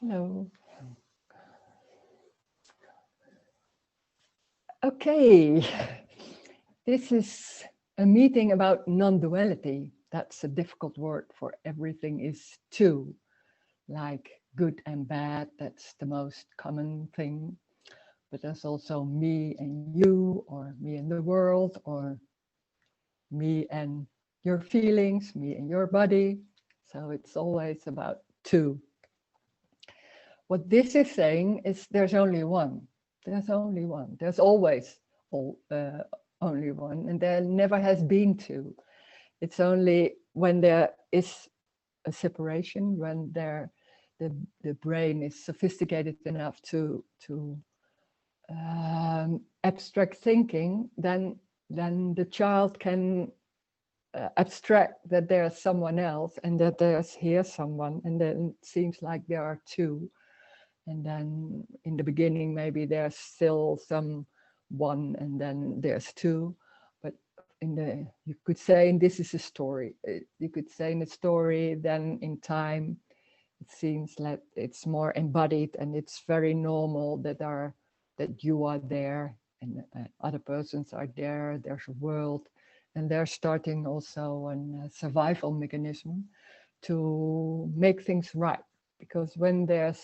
Hello. Okay, this is a meeting about non-duality. That's a difficult word for everything is two, like good and bad. That's the most common thing. But there's also me and you, or me and the world, or me and your feelings, me and your body. So it's always about two. What this is saying is there's only one. There's only one. There's always only one, and there never has been two. It's only when there is a separation, when the brain is sophisticated enough to abstract thinking, then the child can abstract that there's someone else and that there's here someone, and then it seems like there are two. And then in the beginning, maybe there's still some one, and then there's two. But you could say, and this is a story. You could say in a story, then in time, it seems like it's more embodied, and it's very normal that you are there, and other persons are there. There's a world, and they're starting also a survival mechanism to make things right. Because when there's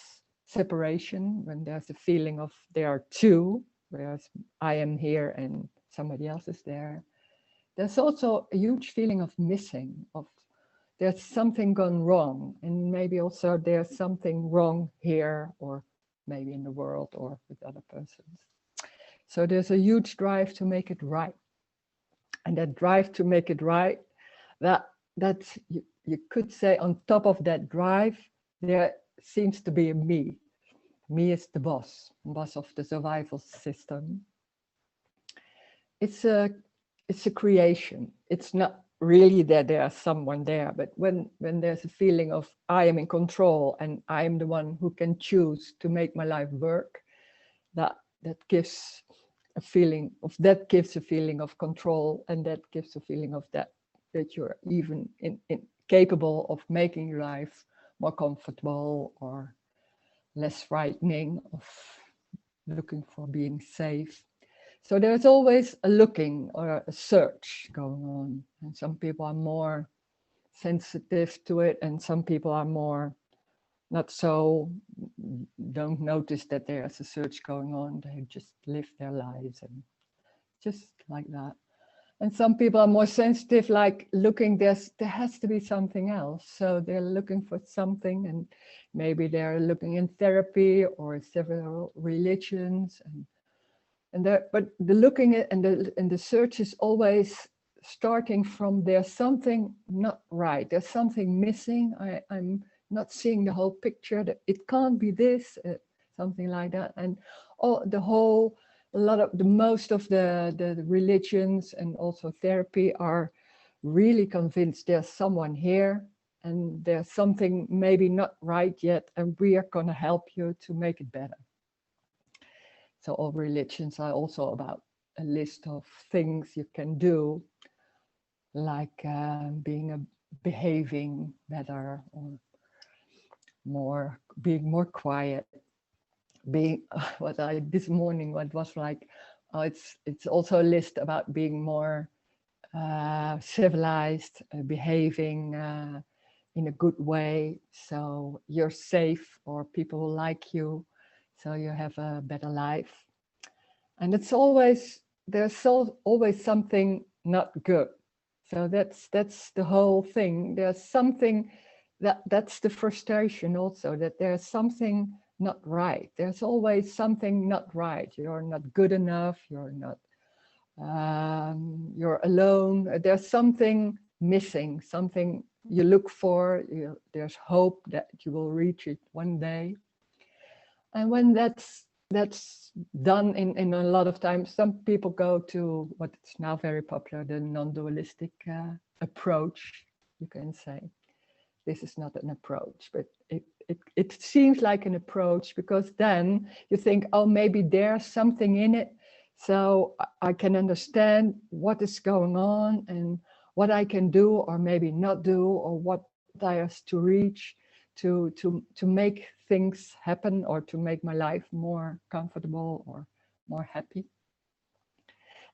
separation, when there's a feeling of there are two, whereas I am here and somebody else is there, there's also a huge feeling of missing, of there's something gone wrong, and maybe also there's something wrong here, or maybe in the world, or with other persons. So there's a huge drive to make it right. And that drive to make it right, that's you could say on top of that drive, there seems to be a me. Me is the boss of the survival system. It's a it's a creation. It's not really that there's someone there, but when there's a feeling of I am in control and I am the one who can choose to make my life work, that gives a feeling of control, and that gives a feeling of that you're even in capable of making your life more comfortable or less frightening, of looking for being safe. So there's always a looking or a search going on, and some people are more sensitive to it, and some people are more not so, don't notice that there's a search going on. They just live their lives and just like that. And some people are more sensitive, like looking, there has to be something else. So they're looking for something, and maybe they're looking in therapy or several religions, but the looking at and the search is always starting from there's something not right. There's something missing. I'm not seeing the whole picture. That it can't be this, something like that. And most of the religions and also therapy are really convinced there's someone here, and there's something maybe not right yet, and we are going to help you to make it better. So all religions are also about a list of things you can do, like behaving better, or being more quiet, being this morning what was like. It's also a list about being more civilized, behaving in a good way, so you're safe, or people like you, so you have a better life. And always something not good. So that's the whole thing. There's something that's the frustration also, that there's something not right. There's always something not right. You're not good enough. You're not. You're alone. There's something missing. Something you look for. There's hope that you will reach it one day. And when that's done in a lot of times, some people go to what is now very popular, the non-dualistic approach. You can say this is not an approach, but it seems like an approach, because then you think, oh, maybe there's something in it, so I can understand what is going on and what I can do or maybe not do, or what I have to reach to make things happen, or to make my life more comfortable or more happy.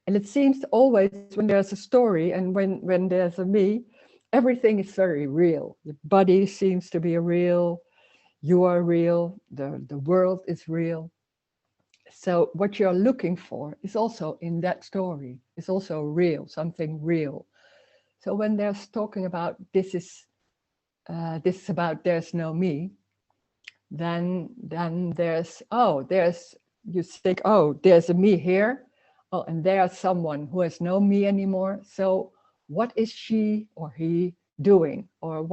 And it seems always when there's a story and when there's a me, everything is very real. The body seems to be real, you are real, the world is real. So what you're looking for is also in that story, is also real, something real. So when there's talking about this is about there's no me, then there's you think, oh, there's a me here, oh, and there's someone who has no me anymore. So what is she or he doing, or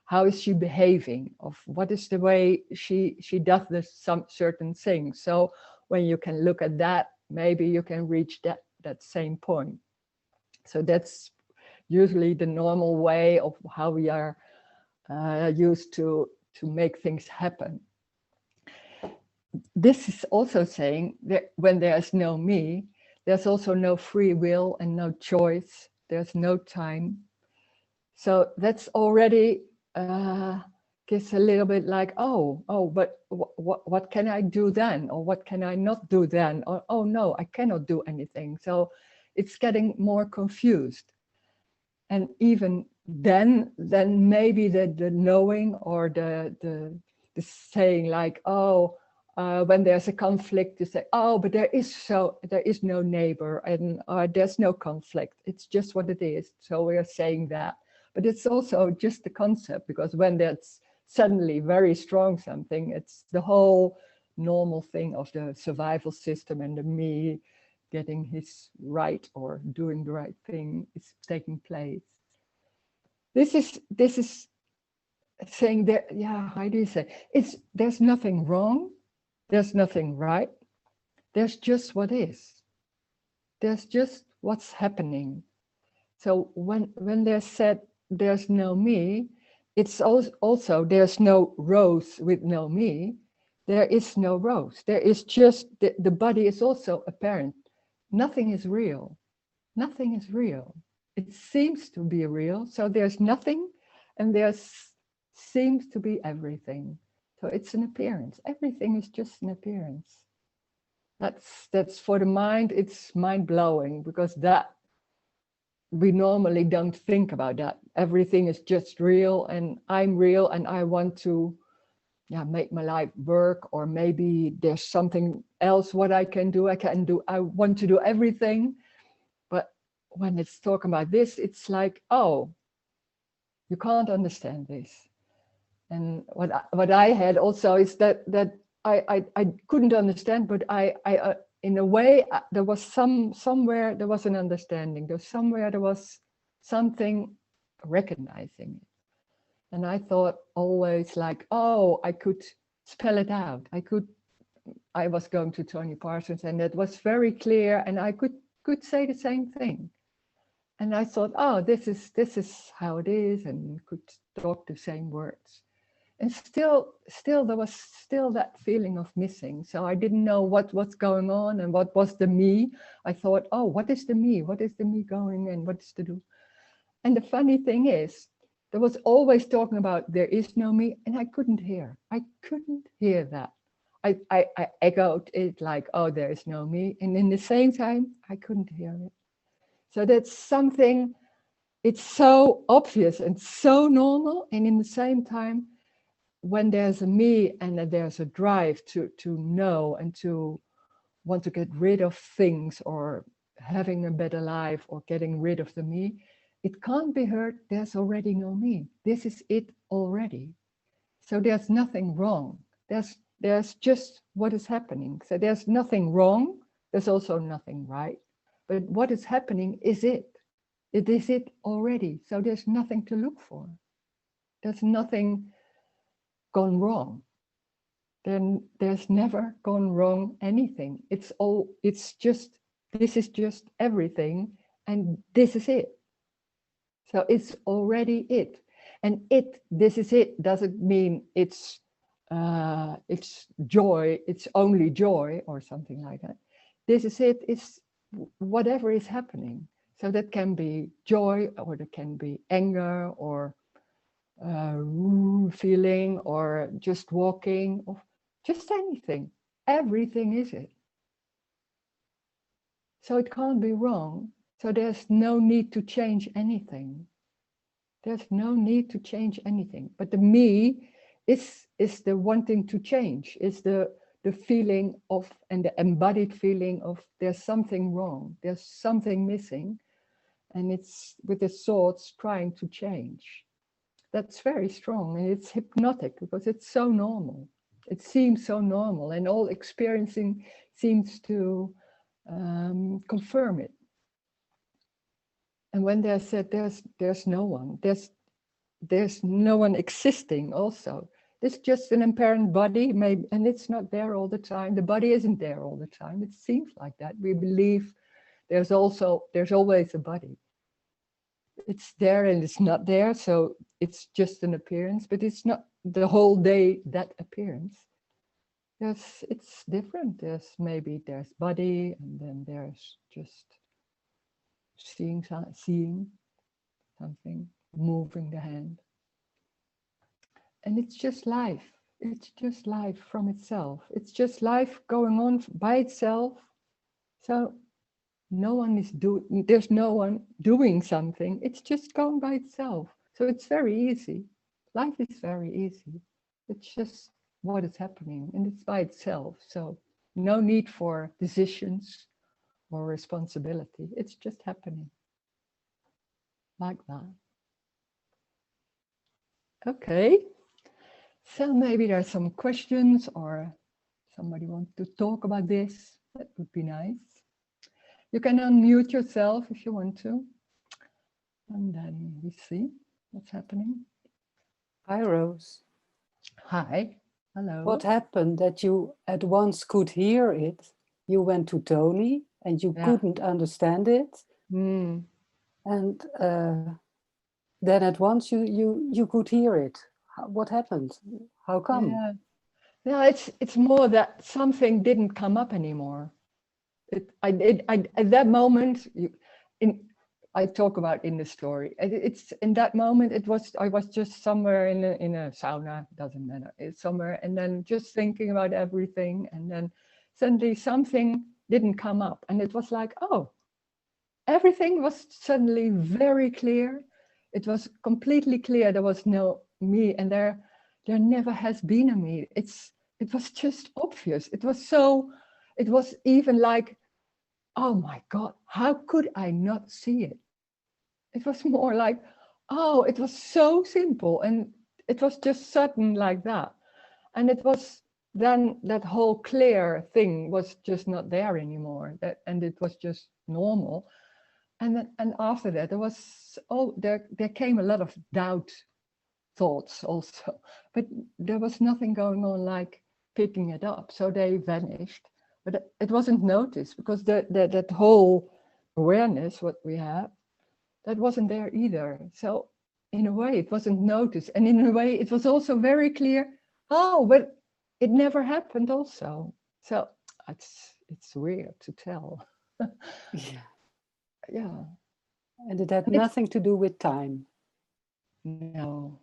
how is she behaving, of what is the way she does this some certain thing. So when you can look at that, maybe you can reach that same point. So that's usually the normal way of how we are used to make things happen. This is also saying that when there's no me, there's also no free will and no choice. There's no time. So that's already gives a little bit like, but what can I do then? Or what can I not do then? Or, oh no, I cannot do anything. So it's getting more confused. And even then maybe the knowing or the saying like, when there's a conflict, you say, oh, but there is no neighbor, and there's no conflict. It's just what it is. So we are saying that. But it's also just the concept, because when that's suddenly very strong something, it's the whole normal thing of the survival system and the me getting his right or doing the right thing is taking place. This is saying that, how do you say? There's nothing wrong, there's nothing right, there's just what is. There's just what's happening. So when there's said there's no me, it's also there's no Rose with no me. There is no Rose. There is just the body is also apparent. Nothing is real. Nothing is real. It seems to be real. So there's nothing, and seems to be everything. So it's an appearance. Everything is just an appearance. That's for the mind. It's mind blowing, because that we normally don't think about that. Everything is just real, and I'm real, and I want to make my life work, or maybe there's something else what I can do. I want to do everything. But when it's talking about this, it's like, oh, you can't understand this. And what I had also is that I couldn't understand, but I in a way, there was somewhere there was an understanding. There was something recognizing it. And I thought always like, oh, I could spell it out. I was going to Tony Parsons, and it was very clear, and I could say the same thing. And I thought, oh, this is how it is, and could talk the same words. And still there was still that feeling of missing. So I didn't know what's going on and what was the me. I thought, oh, what is the me? What is the me going, and what's to do? And the funny thing is, there was always talking about there is no me, and I couldn't hear. I couldn't hear that. I echoed it like, oh, there is no me. And in the same time, I couldn't hear it. So that's something, it's so obvious and so normal. And in the same time, when there's a me and there's a drive to know and to want to get rid of things, or having a better life, or getting rid of the me, it can't be heard. There's already no me. This is it already. So there's nothing wrong. There's just what is happening. So there's nothing wrong. There's also nothing right. But what is happening is it. It is it already. So there's nothing to look for. There's nothing gone wrong. Then there's never gone wrong anything. This is just everything, and this is it. So it's already it. And this is it doesn't mean it's joy, it's only joy or something like that. This is it, it's whatever is happening. So that can be joy, or that can be anger, or feeling, or just walking, or just anything. Everything is it. So it can't be wrong. So there's no need to change anything. There's no need to change anything. But the me is the wanting to change, is the feeling of, and the embodied feeling of, there's something wrong, there's something missing, and it's with the thoughts trying to change. That's very strong, and it's hypnotic because it's so normal. It seems so normal, and all experiencing seems to confirm it. And when they said there's no one, there's no one existing also. It's just an apparent body, maybe, and it's not there all the time. The body isn't there all the time. It seems like that. We believe there's always a body. It's there and it's not there, so it's just an appearance, but it's not the whole day that appearance. It's different. There's body, and then there's just seeing something, moving the hand. And it's just life. It's just life from itself. It's just life going on by itself. So there's no one doing something. It's just going by itself. So it's very easy. Life is very easy. It's just what is happening, and it's by itself. So no need for decisions or responsibility. It's just happening like that. Okay. So maybe there are some questions, or somebody wants to talk about this. That would be nice. You can unmute yourself if you want to. And then we see what's happening. Hi, Rose. Hi. Hello. What happened that you at once could hear it? You went to Tony and you couldn't understand it. Mm. And then at once you could hear it. What happened? How come? Yeah, it's more that something didn't come up anymore. At that moment, I talk about in the story. It's in that moment. I was just somewhere in a sauna. Doesn't matter. It's somewhere, and then just thinking about everything, and then suddenly something didn't come up, and it was like, oh, everything was suddenly very clear. It was completely clear. There was no me, and there never has been a me. It was just obvious. It was even like, oh my God, how could I not see it? It was more like, oh, it was so simple, and it was just sudden like that. And it was then that whole clear thing was just not there anymore. And it was just normal. And after that, there came a lot of doubt thoughts also, but there was nothing going on like picking it up. So they vanished. But it wasn't noticed because that whole awareness, what we have, that wasn't there either. So in a way, it wasn't noticed. And in a way, it was also very clear, oh, but it never happened also. So it's weird to tell. Yeah. And it had nothing to do with time. No.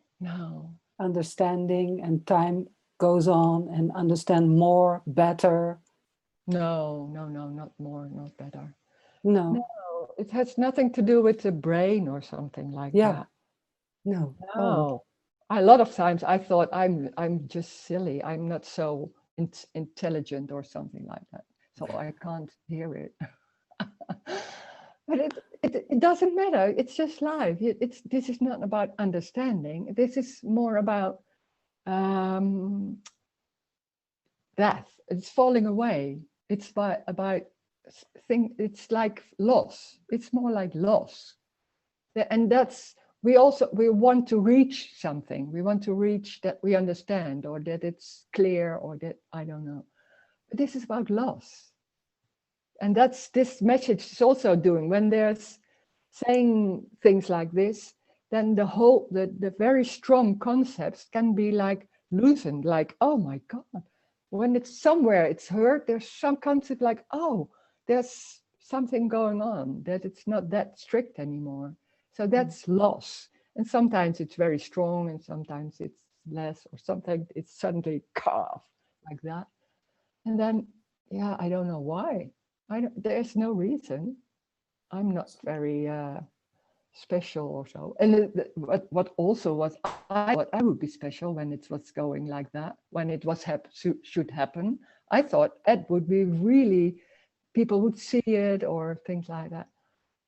Understanding, and time goes on, and understand more, better. No, not more, not better. No, it has nothing to do with the brain or something like that. No. Oh. A lot of times I thought I'm just silly. I'm not so intelligent or something like that. So I can't hear it. But it doesn't matter. It's just life. This is not about understanding. This is more about death. It's falling away. It's about it's like loss. It's more like loss. And that's we want to reach something. We want to reach that we understand, or that it's clear, or that I don't know. But this is about loss. And that's this message is also doing. When there's saying things like this, then the very strong concepts can be like loosened, like, oh my God. When it's somewhere it's heard, there's some concept like, oh, there's something going on, that it's not that strict anymore. So that's loss. And sometimes it's very strong and sometimes it's less, or sometimes it's suddenly calf like that. And then, yeah, I don't know why. There's no reason. I'm not very special or so. And what also was, I thought I would be special when it was going like that, when it was should happen. I thought it would be really, people would see it or things like that.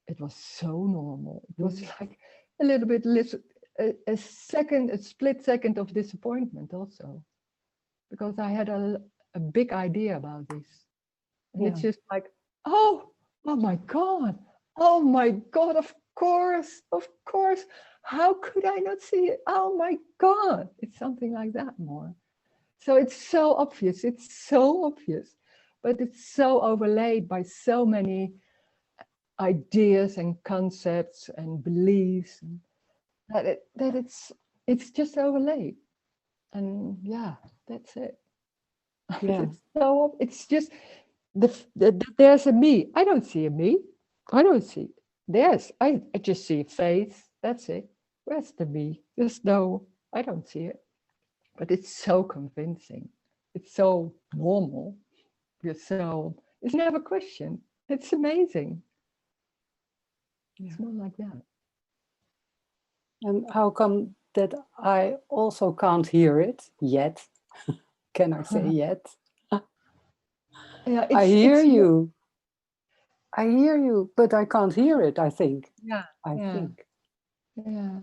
It was so normal. It was like a little bit, a split second of disappointment also, because I had a big idea about this. And it's just like, oh my God, of course. How could I not see it? Oh my God, it's something like that more. So it's so obvious, but it's so overlaid by so many ideas and concepts and beliefs that it's just overlaid. And yeah, that's it. Yeah. It's just there's a me. I don't see a me. I don't see. I just see a face. That's it. Where's the me? There's no. I don't see it. But it's so convincing. It's so normal. It's never questioned. It's amazing. It's more like that. And how come that I also can't hear it yet? Can I say yet? Yeah, I hear you. I hear you, but I can't hear it, I think. Yeah. I think. Yeah.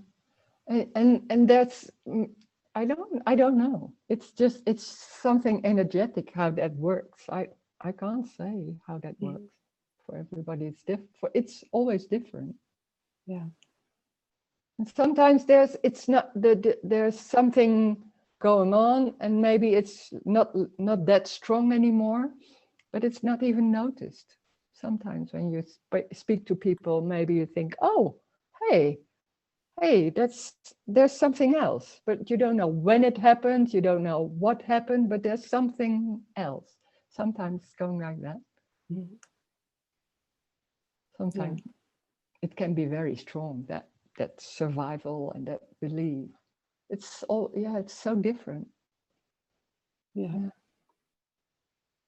And that's, I don't know. It's something energetic how that works. I can't say how that works. For everybody it's different. It's always different. Yeah. And sometimes there's something going on, and maybe it's not that strong anymore, but it's not even noticed. Sometimes when you speak to people, maybe you think, oh, hey, there's something else, but you don't know when it happened, you don't know what happened, but there's something else. Sometimes it's going like that. Sometimes it can be very strong, that survival and that belief. It's so different. Yeah.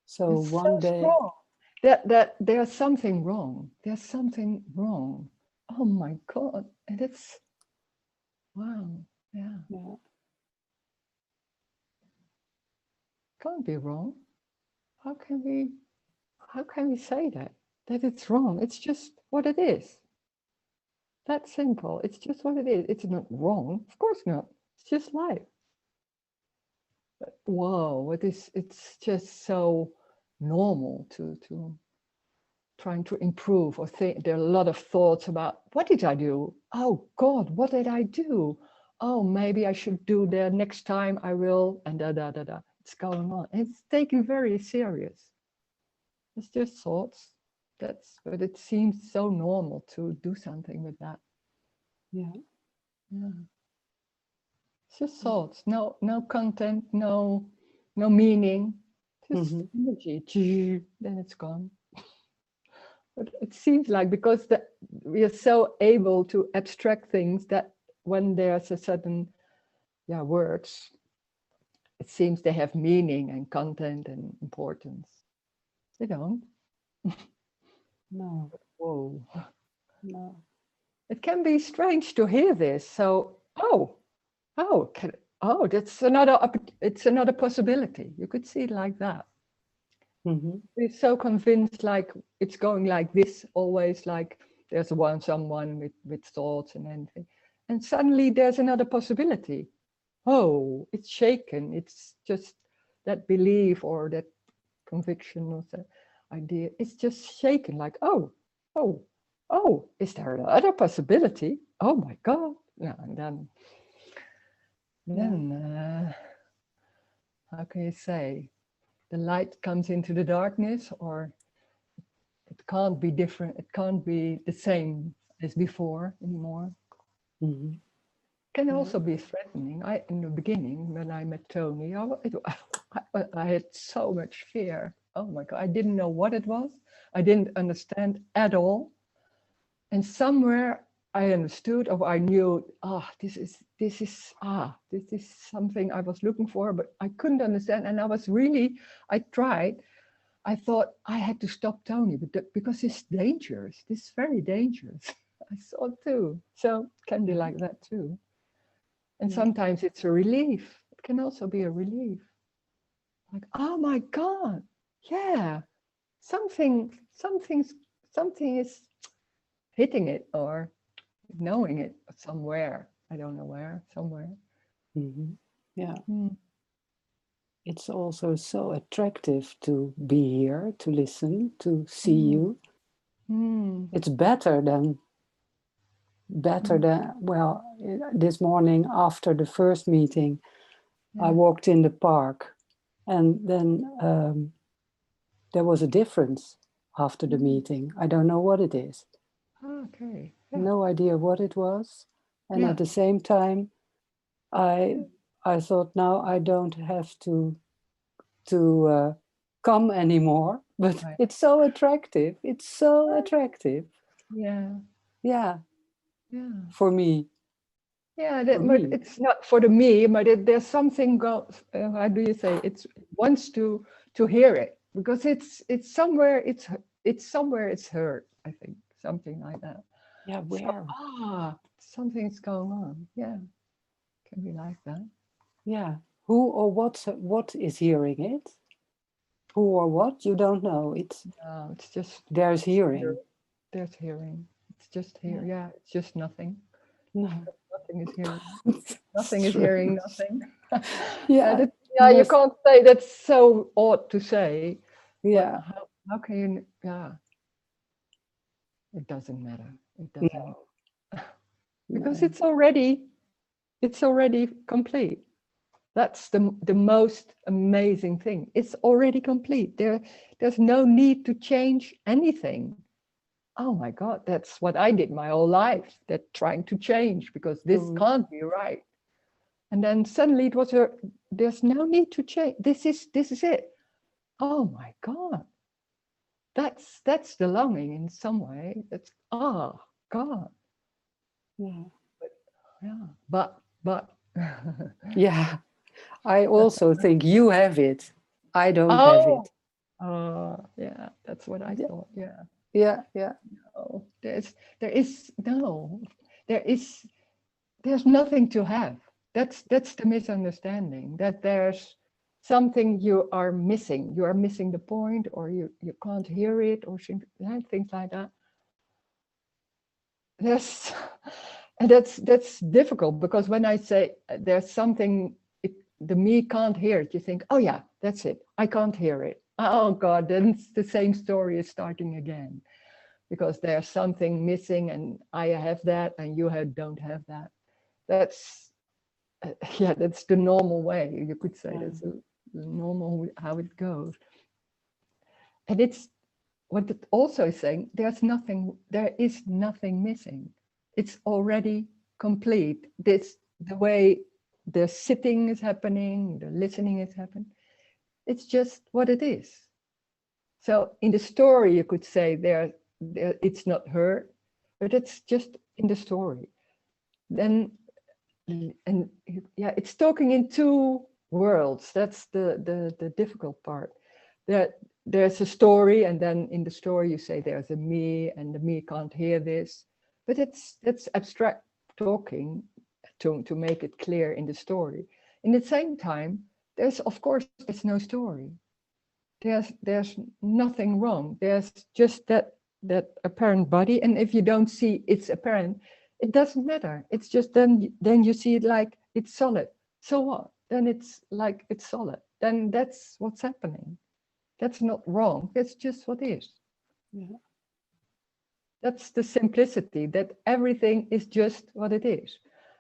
So it's one day strong. That there's something wrong. There's something wrong. Oh my God. And it's wow. Yeah. Can't be wrong. How can we say that it's wrong? It's just what it is. That simple. It's just what it is. It's not wrong. Of course not. It's just life. But whoa, it's just so normal to trying to improve or think. There are a lot of thoughts about, what did I do? Oh God, what did I do? Oh, maybe I should do that next time. I will, and da. It's going on. It's taken very serious. It's just thoughts. But it seems so normal to do something with that. Yeah. It's just thoughts. No content, no meaning. Just energy. Then it's gone. But it seems like, because we are so able to abstract things, that when there's a certain words, it seems they have meaning and content and importance. They don't. No. Whoa. No. It can be strange to hear this. So, that's another possibility. You could see it like that. We're so convinced, like it's going like this always, like there's someone with thoughts and anything, and suddenly there's another possibility. Oh, it's shaken. It's just that belief or that conviction or that idea. It's just shaken, like, oh, is there another possibility? Oh my God. Yeah, and then how can you say? The light comes into the darkness, or it can't be different. It can't be the same as before anymore. Can also be threatening. In the beginning, when I met Tony, I had so much fear. Oh my God, I didn't know what it was. I didn't understand at all. And somewhere I understood, or I knew, this is something I was looking for, but I couldn't understand. And I tried. I thought I had to stop Tony, because it's dangerous. It's very dangerous. I saw it too. So it can be like that too. And sometimes it's a relief. It can also be a relief. Like, oh my God, yeah, something, something is hitting it, or knowing it somewhere. I don't know where, somewhere. Yeah. Mm. It's also so attractive to be here, to listen, to see you. It's better than, well, this morning after the first meeting, I walked in the park, and then there was a difference after the meeting. I don't know what it is. Okay. No idea what it was. And at the same time, I thought, now I don't have to come anymore, but it's so attractive. It's so attractive. Yeah. Yeah. For me. Yeah, but it's not for the me, but there's something how do you say? It wants to hear it, because it's somewhere. It's somewhere. It's heard. I think something like that. Yeah, where? So, something's going on. Yeah, can be like that. Yeah. Who or what is hearing it? Who or what? You don't know. It's just there's hearing. There's hearing. It's just here. Yeah, it's just nothing. No. Nothing is hearing. Nothing is hearing nothing. Yeah. You can't say, that's so odd to say. Yeah. How can you? Yeah. It doesn't matter. It doesn't. Because it's already complete. That's the most amazing thing. It's already complete. There's no need to change anything. Oh my God, that's what I did my whole life, that trying to change, because this can't be right. And then suddenly it was there's no need to change. This is it. Oh my God. That's the longing in some way. That's God. Yeah. But yeah. I also think you have it. I don't have it. Yeah, that's what I thought. Yeah. Yeah, yeah. No, there's nothing to have. That's the misunderstanding, that there's something you are missing. You are missing the point, or you can't hear it, or things like that. And that's difficult, because when I say there's something, the me can't hear it, you think, oh yeah, that's it. I can't hear it. Oh God, then the same story is starting again, because there's something missing, and I have that, and you don't have that. That's that's the normal way, you could say. That's the normal how it goes. And it's what it also is saying, there is nothing missing. It's already complete. The way the sitting is happening, the listening is happening, it's just what it is. So in the story, you could say it's not heard, but it's just in the story. Then, and yeah, it's talking in two worlds. That's the difficult part. There's a story, and then in the story you say there's a me, and the me can't hear this, but that's abstract talking to make it clear in the story. In the same time, of course there's no story. There's nothing wrong. There's just that apparent body, and if you don't see it's apparent, it doesn't matter. It's just then you see it like it's solid. So what? Then it's like it's solid. Then that's what's happening. That's not wrong. That's just what is. Yeah. That's the simplicity, that everything is just what it is.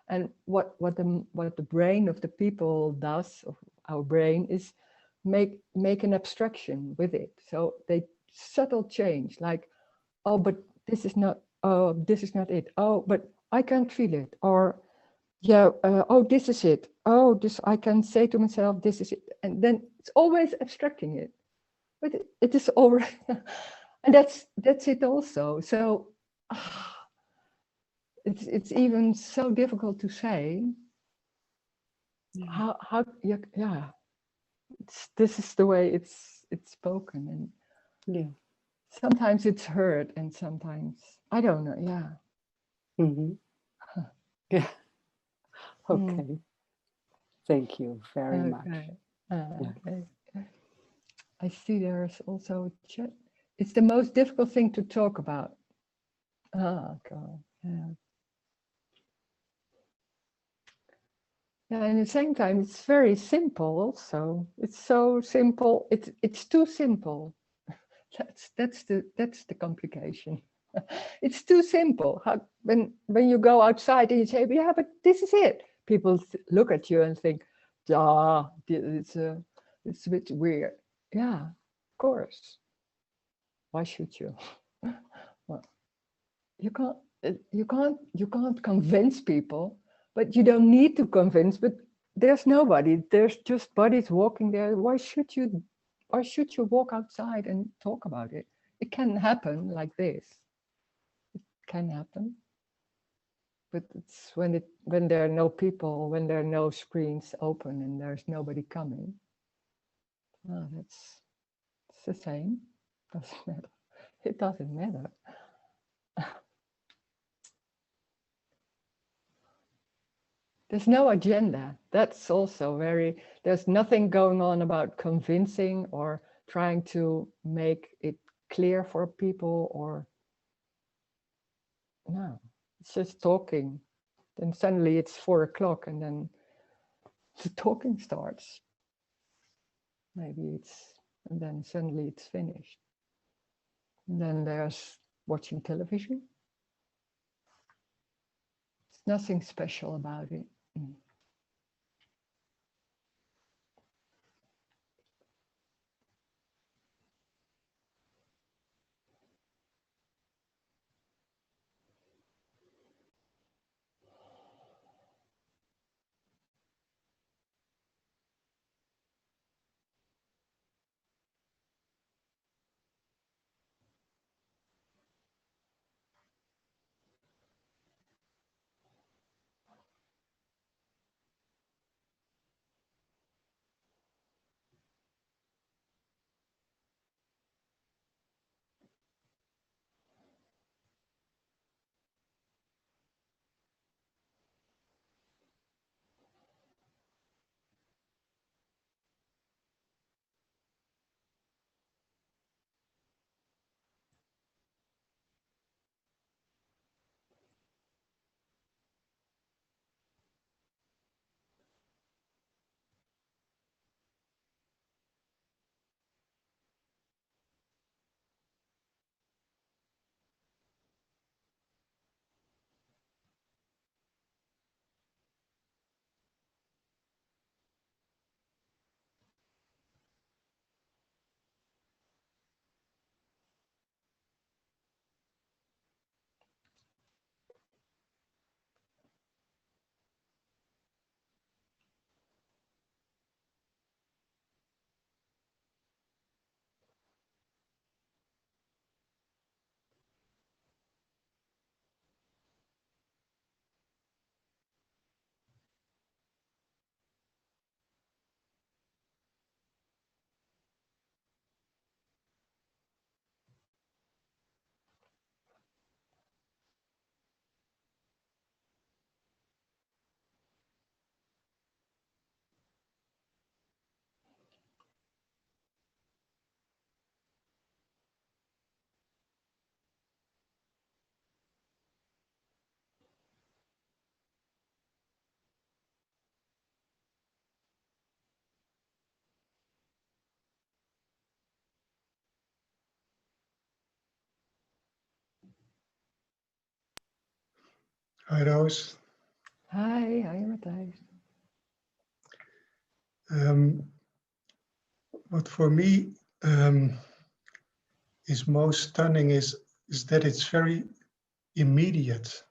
And what the brain of the people does, of our brain, is make an abstraction with it. So they subtle change, like, oh, but this is not it. Oh, but I can't feel it. Or yeah, oh, this is it. Oh, this, I can say to myself, this is it. And then it's always abstracting it. But it is already, and that's it also. So it's even so difficult to say Yeah. how yeah, this is the way it's spoken, and Yeah. sometimes it's heard and sometimes I don't know. Yeah. Hmm. Yeah. Mm, Okay. Thank you very much. okay. Yeah. Okay. I see there's also a chat. It's the most difficult thing to talk about. Ah, God. Yeah. Yeah, and at the same time, it's very simple also. It's so simple. It's too simple. That's the complication. It's too simple. How, when you go outside and you say, yeah, but this is it. People look at you and think, ah, it's a bit weird. Yeah, of course. Why should you? Well, you can't you can't convince people, but you don't need to convince. But there's nobody. There's just bodies walking there. Why should you walk outside and talk about it? It can happen like this. It can happen, but it's when there are no people, when there are no screens open and there's nobody coming. Oh, it's the same. Doesn't matter. It doesn't matter. There's no agenda. That's also there's nothing going on about convincing or trying to make it clear for people or no, it's just talking. Then suddenly it's 4 o'clock and then the talking starts. And then suddenly it's finished. And then there's watching television. It's nothing special about it. Mm. Hi, Rose. Hi, Matthijs. What for me is most stunning is that it's very immediate,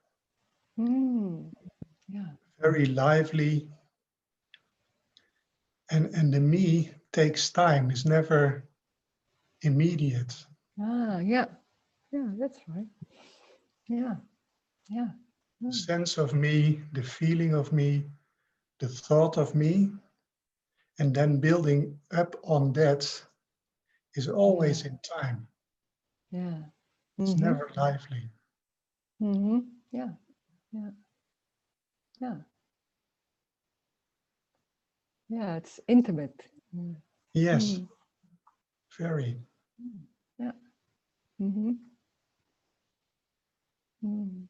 Yeah. very lively, and the me takes time. It's never immediate. Ah, yeah. Yeah, that's right. Yeah. Yeah. the sense of me, the feeling of me, the thought of me, and then building up on that is always in time. Yeah. It's never lively. Yeah. Yeah. Yeah. Yeah. It's intimate. Yes, very. Yeah. Mm-hmm. Mm.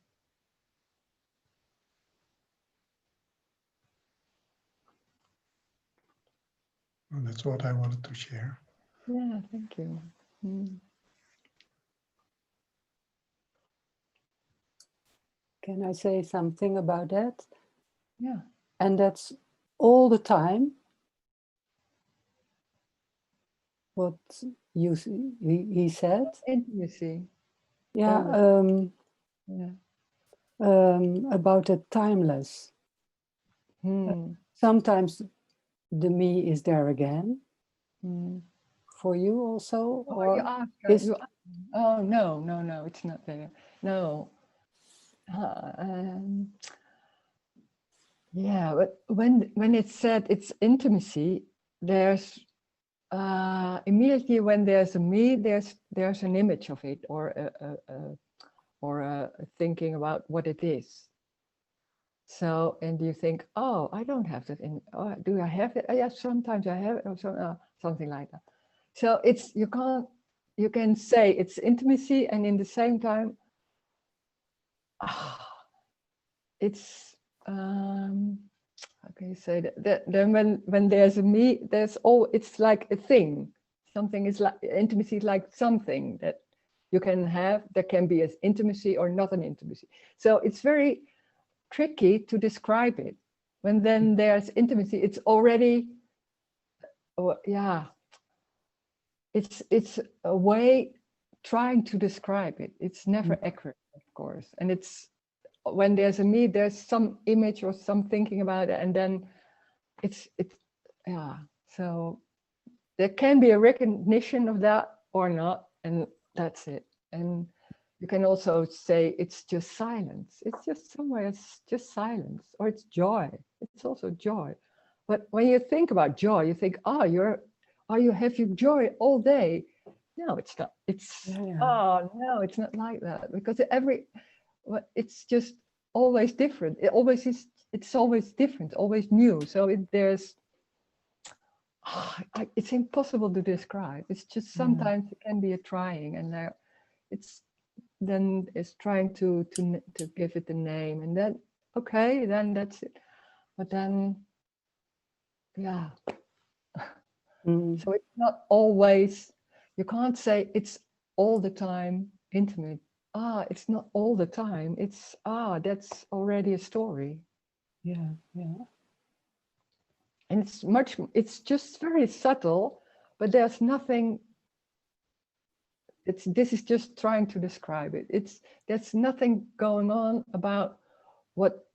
Well, that's what I wanted to share. Yeah. Thank you. Can I say something about that? Yeah. And that's all the time. What he said. Intimacy. Yeah. Yeah. About the timeless. Sometimes the me is there again. For you also, or you ask, is oh no, it's not there. No. Yeah, but when it's said it's intimacy, there's immediately when there's a me, there's an image of it, or a thinking about what it is. So, and you think, oh, I don't have that in. Oh, do I have it? Oh, yeah, sometimes I have it, or something like that. So it's you can say it's intimacy, and in the same time, it's how can you say that? Then when there's a me, it's like a thing. Something is like intimacy is like something that you can have. There can be an intimacy or not an intimacy. So it's very tricky to describe it. When then there's intimacy, it's already, it's a way trying to describe it. It's never accurate, of course. And it's when there's a me, there's some image or some thinking about it, and then it's so there can be a recognition of that or not, and that's it. And you can also say it's just silence. It's just somewhere, it's just silence, or it's joy. It's also joy. But when you think about joy, you think, you have your joy all day. No, it's not. Oh no, it's not like that, because it's just always different. It always is. It's always different, always new. So it's impossible to describe. It's just sometimes it can be a trying, and it's trying to give it a name, and then okay, then that's it. But then so it's not always. You can't say it's all the time intimate. It's not all the time. It's that's already a story. Yeah. And it's just very subtle, but there's nothing. This is just trying to describe it. There's nothing going on about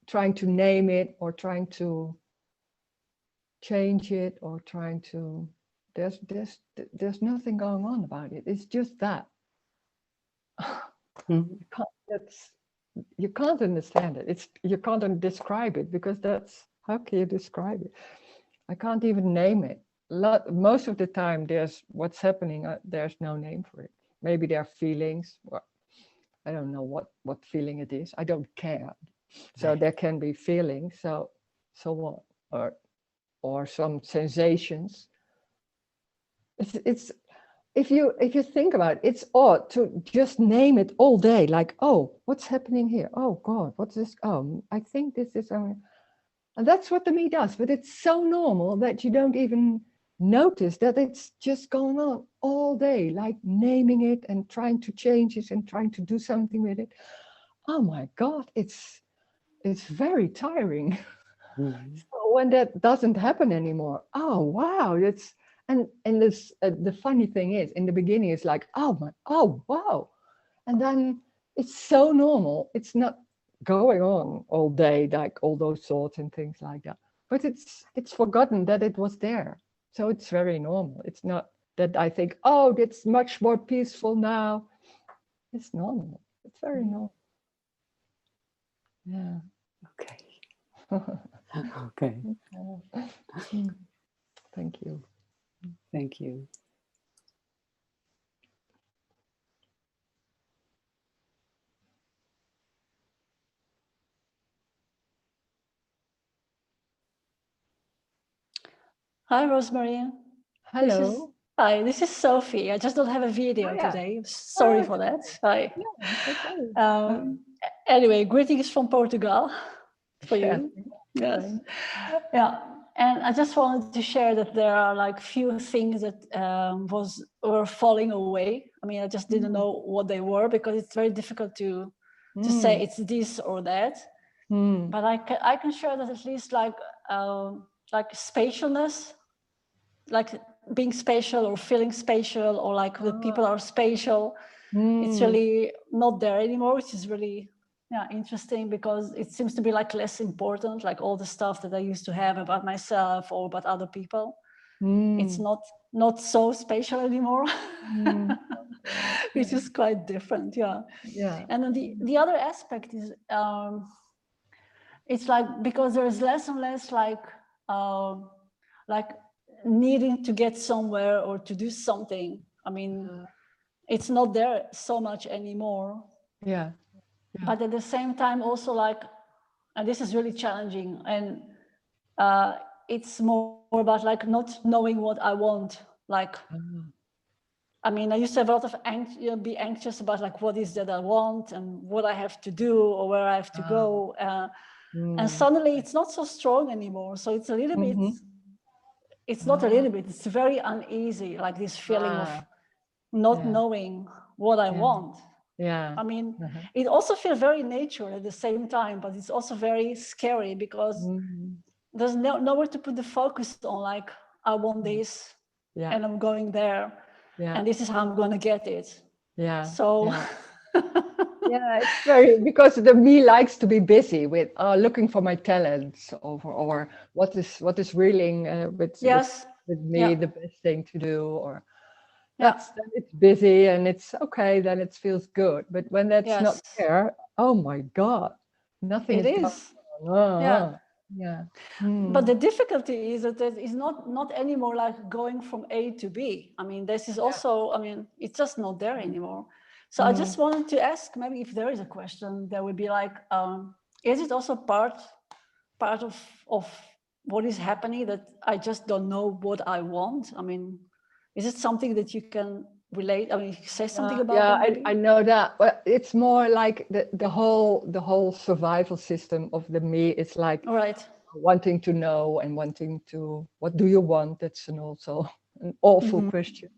trying to name it or trying to change it or trying to. There's nothing going on about it. It's just that. You can't understand it. You can't describe it, because how can you describe it? I can't even name it. Most of the time, there's what's happening. There's no name for it. Maybe there are feelings. I don't know what feeling it is. I don't care. So there can be feelings. So what? Or some sensations. It's if you think about it, it's odd to just name it all day. Like, oh, what's happening here? Oh God, what's this? Oh, I think this is. And that's what the me does, but it's so normal that you don't even notice that it's just going on all day, like naming it and trying to change it and trying to do something with it. Oh my God, it's very tiring. So when that doesn't happen anymore, oh wow, and this the funny thing is, in the beginning it's like, oh wow, and then it's so normal. It's not going on all day, like all those thoughts and things like that. But it's forgotten that it was there. So it's very normal. It's not that I think, oh, it's much more peaceful now. It's normal. It's very normal. Yeah. Okay. Okay. Thank you. Thank you. Hi, Rosemary. Hello. Hi, this is Sophie. I just don't have a video Oh, yeah. today. Sorry for that. Hi. Yeah, it's okay. Anyway, greetings from Portugal for Yeah. you. Yes. Thanks. Yeah. And I just wanted to share that there are like few things that were falling away. I mean, I just didn't know what they were because it's very difficult to say it's this or that. But I can share that at least like spatialness, like being spatial or feeling spatial, or like the people are spatial. It's really not there anymore, which is really interesting, because it seems to be like less important, like all the stuff that I used to have about myself or about other people. It's not so spatial anymore, which is quite different. Yeah. And then the other aspect is it's like, because there's less and less like needing to get somewhere or to do something. I mean, it's not there so much anymore. Yeah. But at the same time, also like, and this is really challenging, and it's more about like not knowing what I want. Like, I mean, I used to have a lot of be anxious about like what is that I want and what I have to do or where I have to go. And suddenly it's not so strong anymore. So it's a little bit, it's not a little bit, it's very uneasy, like this feeling of not knowing what I want. Yeah. I mean, it also feels very natural at the same time, but it's also very scary because there's nowhere to put the focus on, like, I want this and I'm going there and this is how I'm going to get it. Yeah. So... Yeah, it's very, because the me likes to be busy with looking for my talents, or what is really with me the best thing to do, or then it's busy and it's okay, then it feels good. But when that's not there, oh my God, nothing it is going on. Yeah. But the difficulty is that it is not anymore like going from A to B. I mean, this is also, I mean, it's just not there anymore. So I just wanted to ask, maybe if there is a question, there would be like, is it also part of what is happening, that I just don't know what I want? I mean, is it something that you can relate? I mean, say something about that maybe? I know that, but it's more like the whole survival system of the me. It's like wanting to know and wanting to, what do you want? That's also an awful question.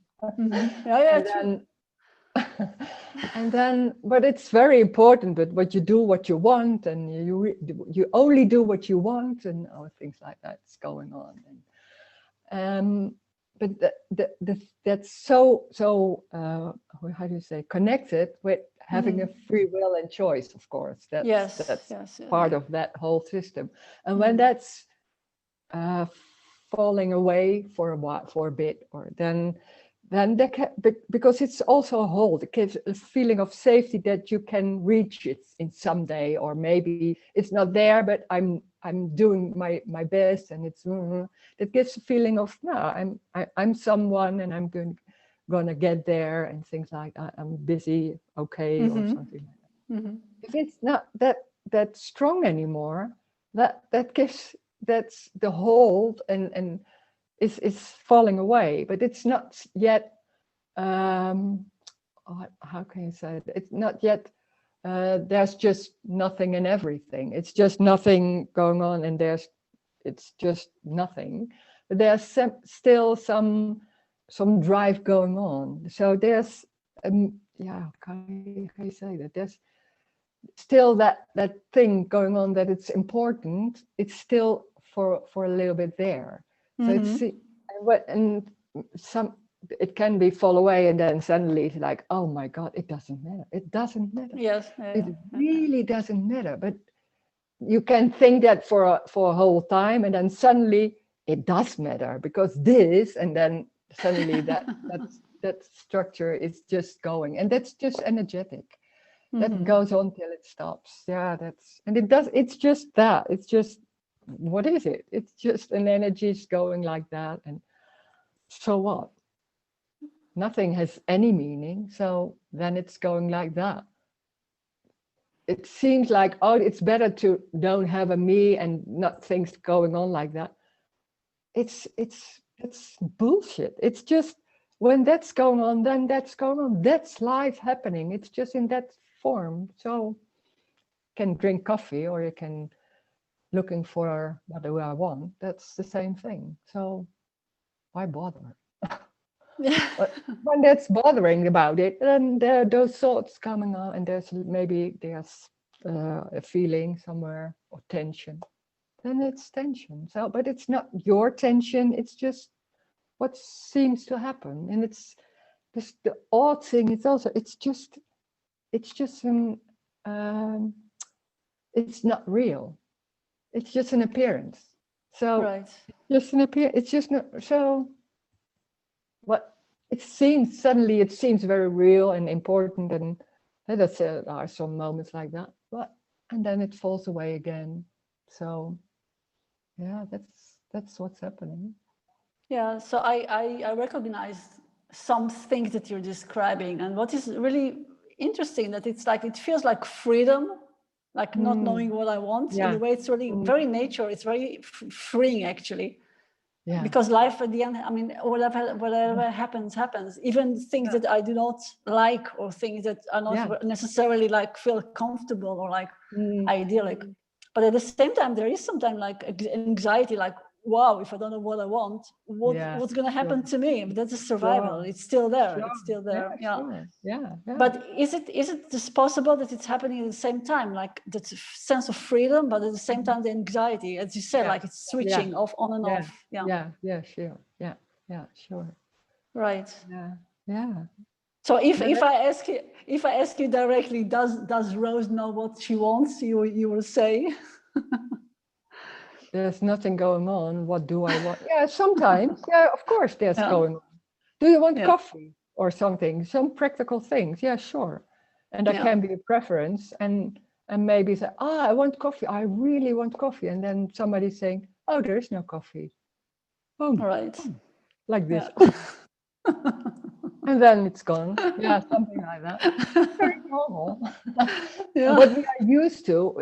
And then, but it's very important that what you do, what you want, and you only do what you want, and all things like that's going on. And but that's so how do you say, connected with having a free will and choice, of course. That's part of that whole system. And when that's falling away for a while, for a bit, or then because it's also a hold, it gives a feeling of safety that you can reach it in someday, or maybe it's not there, but I'm doing my best, and it's it gives a feeling of, no, I'm someone, and I'm gonna get there, and things like I'm busy, okay, or something like that. If it's not that strong anymore, that gives, that's the hold, and is falling away, but it's not yet how can you say it? It's not yet there's just nothing and everything. It's just nothing going on, and it's just nothing, but there's still some drive going on. So there's how can you say that? There's still that thing going on, that it's important. It's still for a little bit there. So it's and some, it can be fall away, and then suddenly it's like, oh my God, it doesn't matter. It doesn't matter. It really doesn't matter. But you can think that for a whole time, and then suddenly it does matter, because this, and then suddenly that structure is just going, and that's just energetic. That goes on till it stops. Yeah, and it does, it's just that. It's just, what is it? It's just an energy's going like that. And so what? Nothing has any meaning. So then it's going like that. It seems like, oh, it's better to don't have a me and not things going on like that. It's bullshit. It's just, when that's going on, then that's going on. That's life happening. It's just in that form. So you can drink coffee, or you can looking for what do I want. That's the same thing. So why bother? But when that's bothering about it, then there are those thoughts coming on, and there's a feeling somewhere, or tension. Then it's tension. So, but it's not your tension. It's just what seems to happen. And it's just the odd thing. It's just it's not real. It's just an appearance. So Right. just an appearance. It's just not. So what it seems, suddenly it seems very real and important, and there are some moments like that. And then it falls away again. So yeah, that's what's happening. Yeah, so I recognize some things that you're describing, and what is really interesting, that it's like, it feels like freedom, like not knowing what I want. Yeah. In a way, it's really very nature. It's very freeing, actually. Yeah. Because life at the end, I mean, whatever happens. Even things that I do not like, or things that are not necessarily like feel comfortable or like idyllic. But at the same time, there is sometimes like anxiety, like, wow, if I don't know what I want, what's going to happen to me? But that's a survival. It's still there. It's still there. Yeah. Sure. Yeah. But is it just possible that it's happening at the same time, like that sense of freedom, but at the same time the anxiety, as you said, like it's switching off, on and off. Yeah, sure. Yeah, sure. Right. Yeah. So if I ask you directly, does Rose know what she wants? You will say. There's nothing going on. What do I want? Yeah, sometimes. Yeah, of course there's going on. Do you want coffee or something? Some practical things. Yeah, sure. And that can be a preference. And maybe say, I want coffee. I really want coffee. And then somebody's saying, oh, there is no coffee. Oh, right. Like this. And then it's gone. Yeah, something like that. Very normal. What we are used to,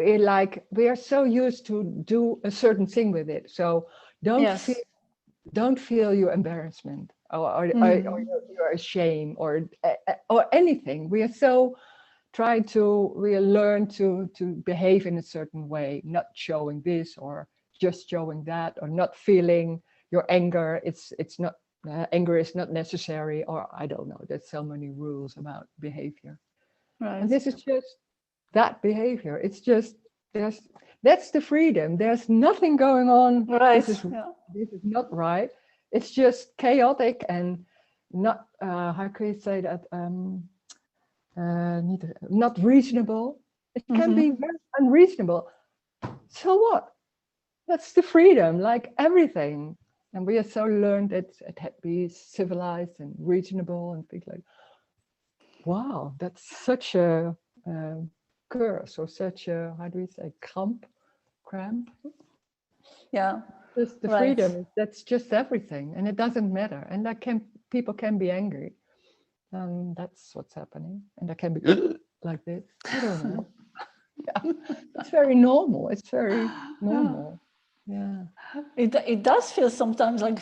we are so used to do a certain thing with it. So don't feel your embarrassment or your shame or anything. We are we learn to behave in a certain way, not showing this or just showing that, or not feeling your anger. It's not. Anger is not necessary, or I don't know. There's so many rules about behavior. Right. And this is just that behavior. It's just that's the freedom. There's nothing going on. Right. This is not right. It's just chaotic and not how can you say that? Not reasonable. It can be very unreasonable. So what? That's the freedom, like everything. And we are so learned that it had to be civilized and reasonable and things like, wow, that's such a curse, or such a, how do we say, cramp? Yeah. Just the freedom, that's just everything. And it doesn't matter. And people can be angry. And that's what's happening. And I can be like this. I don't know. It's very normal. It's very normal. Yeah, it does feel sometimes like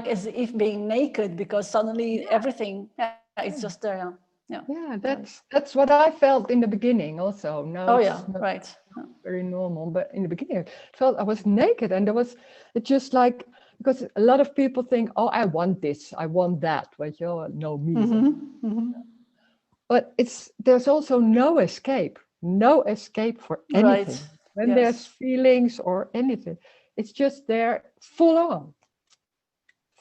as if being naked, because suddenly everything it's just there. Yeah, that's what I felt in the beginning also. No, right. Very normal, but in the beginning I felt I was naked, and it's just like, because a lot of people think, oh, I want this, I want that, no me. But there's also no escape for anything. Right. When there's feelings or anything, it's just there full on.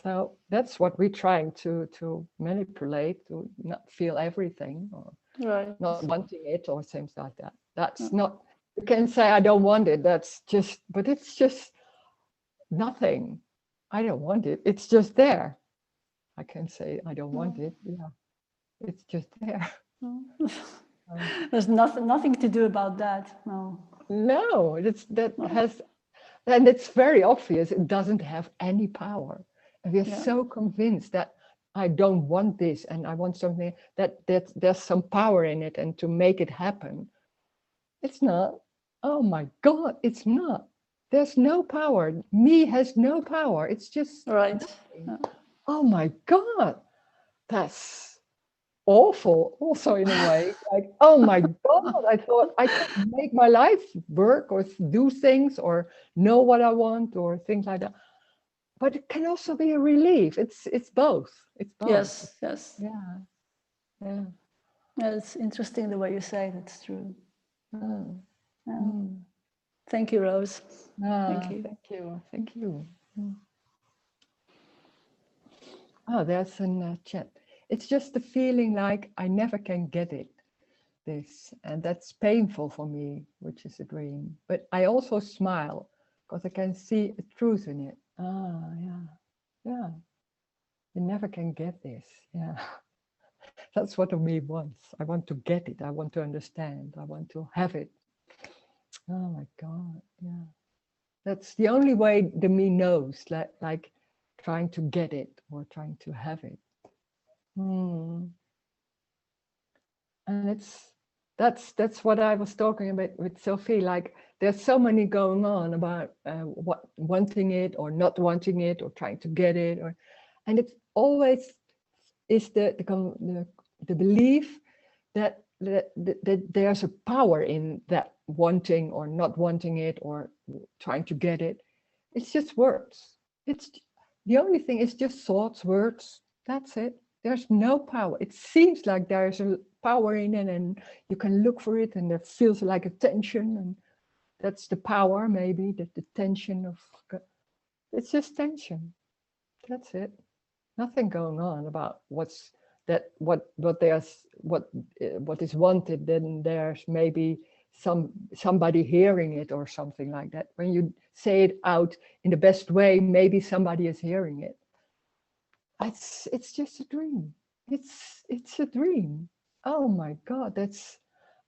So that's what we're trying to manipulate, to not feel everything, or not wanting it, or things like that. That's not, you can say I don't want it, but it's just nothing. I don't want it. It's just there. I can say I don't want it. Yeah. It's just there. There's nothing to do about that. No. No, and it's very obvious it doesn't have any power. And we're so convinced that I don't want this and I want something that there's some power in it, and to make it happen. It's not. Oh my God, it's not. There's no power. Me has no power. It's just Right. Oh my God, that's awful also in a way. Like, oh my God, I thought I could make my life work or do things or know what I want or things like that. But it can also be a relief. It's both. It's both. Yes, yes. Yeah. Yeah. Yeah, it's interesting the way you say that's true. Oh. Yeah. Mm. Thank you, Rose. Ah, Thank you. thank you. Thank you. Mm. Oh, there's a chat. It's just the feeling like I never can get it. This, and that's painful for me, which is a dream. But I also smile because I can see a truth in it. Ah, yeah, yeah. You never can get this. Yeah, that's what me wants. I want to get it. I want to understand. I want to have it. Oh my God, yeah. That's the only way the me knows, like trying to get it or trying to have it. And that's what I was talking about with Sophie. Like there's so many going on about what wanting it or not wanting it or trying to get it, and it's always is the belief that there's a power in that wanting or not wanting it or trying to get it. It's just words. It's the only thing is just thoughts, words. That's it. There's no power. It seems like there's a power in it and you can look for it and it feels like a tension, and that's the power, maybe the tension of it's just tension. That's it. Nothing going on about what is wanted. Then there's maybe somebody hearing it or something like that. When you say it out in the best way, maybe somebody is hearing it. It's just a dream. It's a dream. Oh my God, that's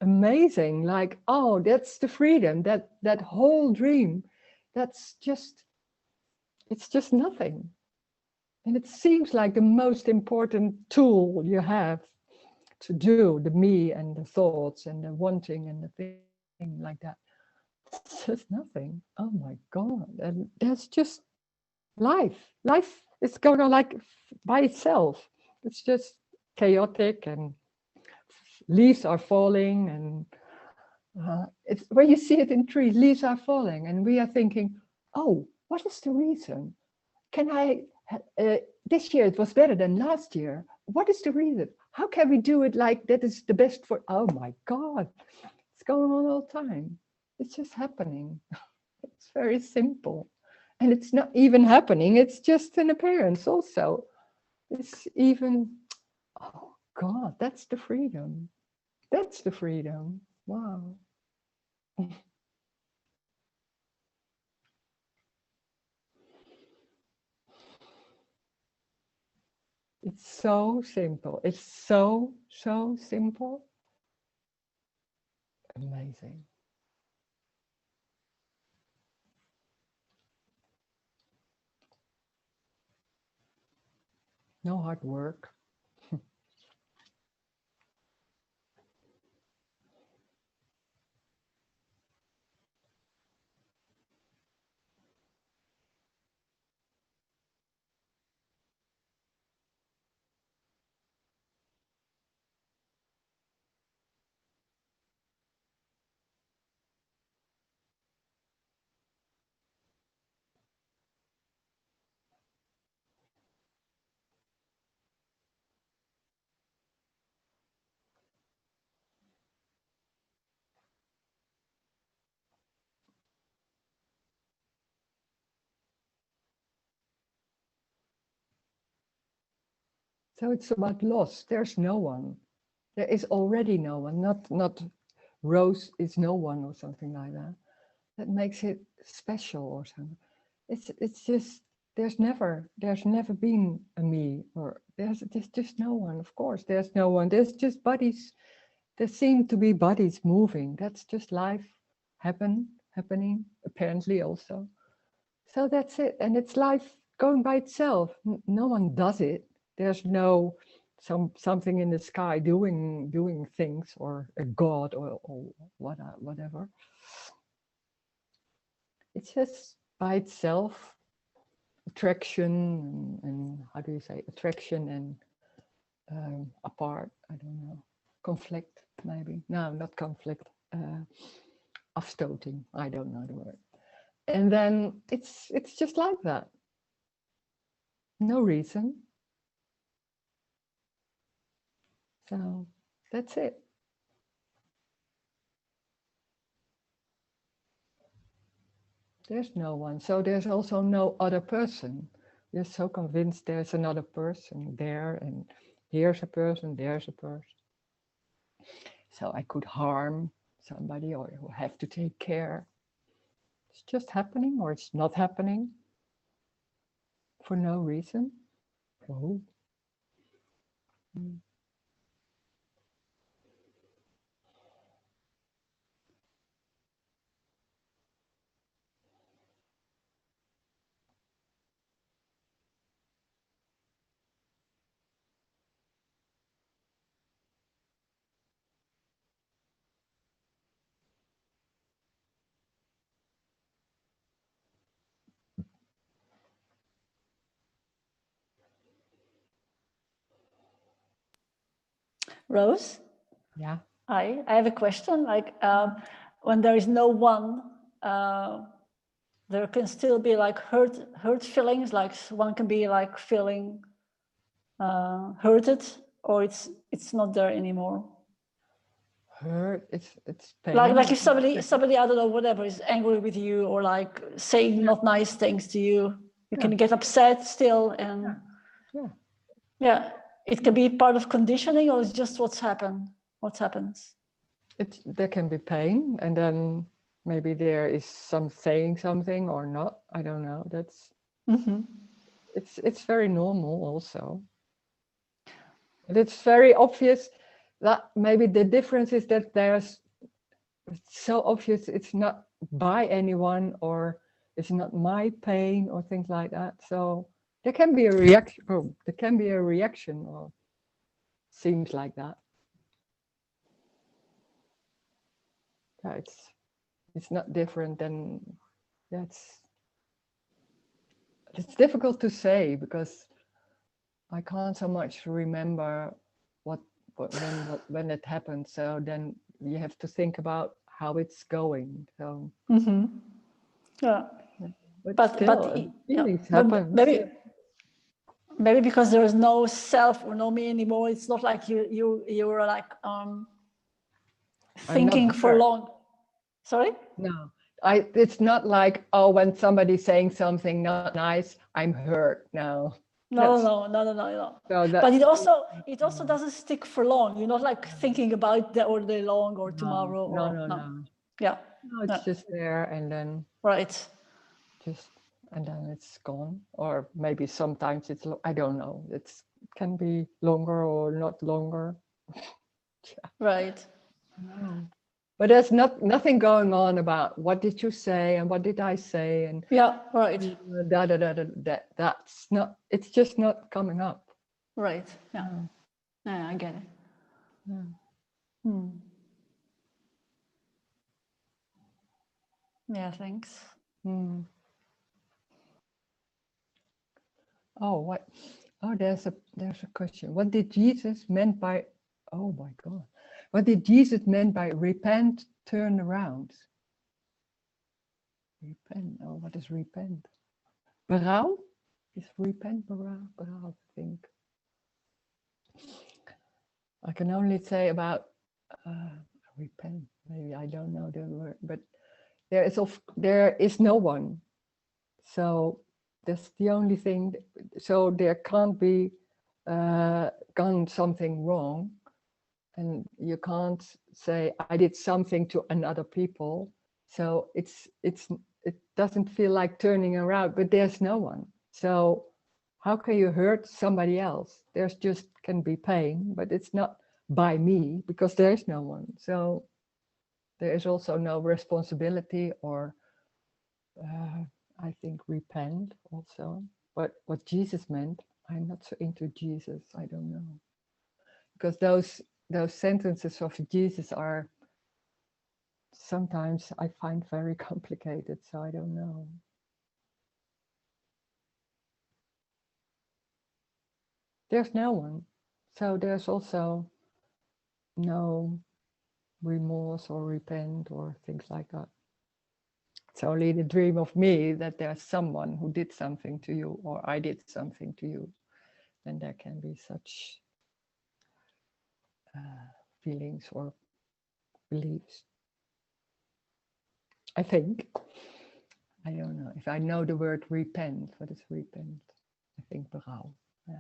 amazing. Like, oh, that's the freedom, that whole dream. It's just nothing. And it seems like the most important tool you have to do the me and the thoughts and the wanting and the thing like that. It's just nothing. Oh my God. And there's just life. Life is going on like by itself. It's just chaotic and leaves are falling, and it's when you see it in trees, leaves are falling, and we are thinking, oh, what is the reason? Can I this year it was better than last year. What is the reason? How can we do it like that is the best for? Oh my God, it's going on all the time. It's just happening. It's very simple. And it's not even happening. It's just an appearance also. It's even, oh God, that's the freedom. That's the freedom. Wow. It's so simple. It's so simple. Amazing. No hard work. So it's about loss. There's no one. There is already no one. Not Rose is no one or something like that. That makes it special or something. It's just there's never been a me, or there's just no one. Of course, there's no one. There's just bodies there seem to be bodies moving. That's just life happening, apparently also. So that's it. And it's life going by itself. No one does it. There's no something in the sky doing things, or a god, or whatever. It's just by itself, attraction and how do you say, attraction and apart, I don't know, conflict maybe. No, not conflict, afstoting, I don't know the word. And then it's just like that. No reason. So that's it. There's no one. So there's also no other person. You're so convinced there's another person there, and here's a person, there's a person. So I could harm somebody, or have to take care. It's just happening, or it's not happening for no reason. Oh. Rose? Yeah. Hi, I have a question. Like when there is no one, there can still be like hurt feelings. Like one can be like feeling hurted, or it's not there anymore. Hurt, it's pain. Like if somebody I don't know, whatever, is angry with you, or like saying not nice things to you, you can get upset still, and yeah, it can be part of conditioning, or it's just what happens. There can be pain, and then maybe there is saying something or not. I don't know. That's it's very normal also. But it's very obvious that maybe the difference is that it's so obvious it's not by anyone, or it's not my pain, or things like that. So there can be a reaction. Or seems like that. Yeah, it's not different than it's difficult to say, because I can't so much remember when it happened. So then you have to think about how it's going. So yeah, but still, feelings happen. Maybe because there is no self or no me anymore. It's not like you're like thinking for long. Sorry? No, it's not like, oh, when somebody's saying something not nice, I'm hurt. No. No. So but it also doesn't stick for long. You're not like thinking about that all day long, or tomorrow. No. Yeah. No, it's just there, and then and then it's gone. Or maybe sometimes I don't know. It can be longer or not longer. Right. No. But there's nothing going on about what did you say and what did I say, and that's not. It's just not coming up. Right. Yeah. Yeah, I get it. Yeah. Yeah. Thanks. Oh, what? Oh, there's a question. What did Jesus meant by? Oh my God! What did Jesus meant by repent, turn around? Repent. Oh, what is repent? Berouw? Is repent berouw? I think. I can only say about repent. Maybe I don't know the word, but there is no one. So that's the only thing. So there can't be gone something wrong, and you can't say I did something to another people. So it doesn't feel like turning around, but there's no one. So how can you hurt somebody else? There's just can be pain, but it's not by me, because there is no one. So there is also no responsibility or I think repent also. But what Jesus meant, I'm not so into Jesus, I don't know. Because those sentences of Jesus are sometimes I find very complicated, so I don't know. There's no one. So there's also no remorse or repent or things like that. It's only the dream of me that there's someone who did something to you or I did something to you. Then there can be such feelings or beliefs. I think. I don't know. If I know the word repent, what is repent? I think berouw. Yeah.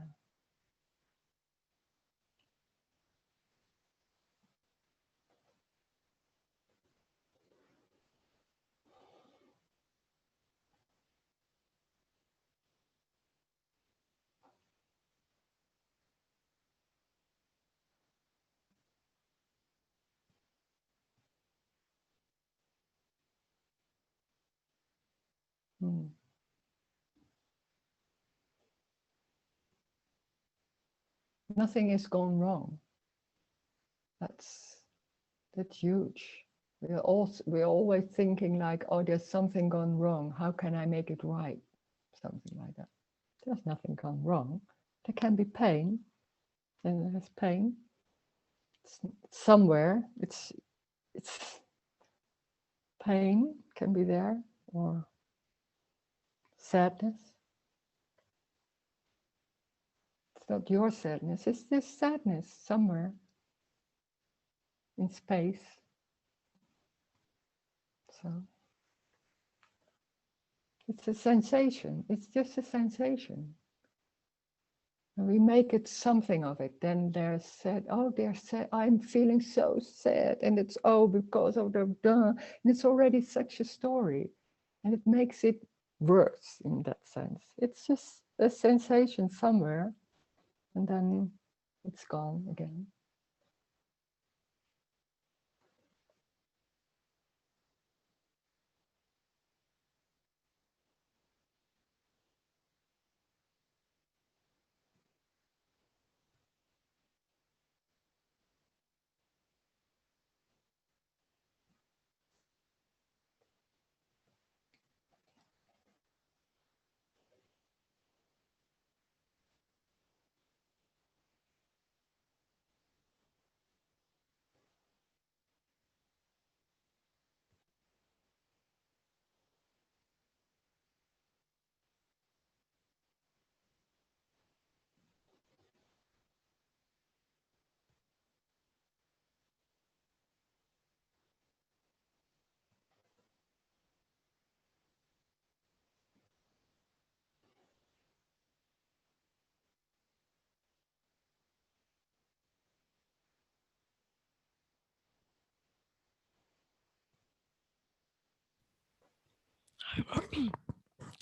Nothing is gone wrong. That's huge. We're always thinking like, oh, there's something gone wrong. How can I make it right? Something like that. There's nothing gone wrong. There can be pain. And there's pain. It's somewhere. It's pain can be there, or sadness. It's not your sadness, it's this sadness somewhere in space. So it's a sensation, it's just a sensation. And we make it something of it. Then there's sad, oh, there's sad, I'm feeling so sad. And it's, oh, because of the, and it's already such a story. And it makes it worse in that sense. It's just a sensation somewhere. And then it's gone again.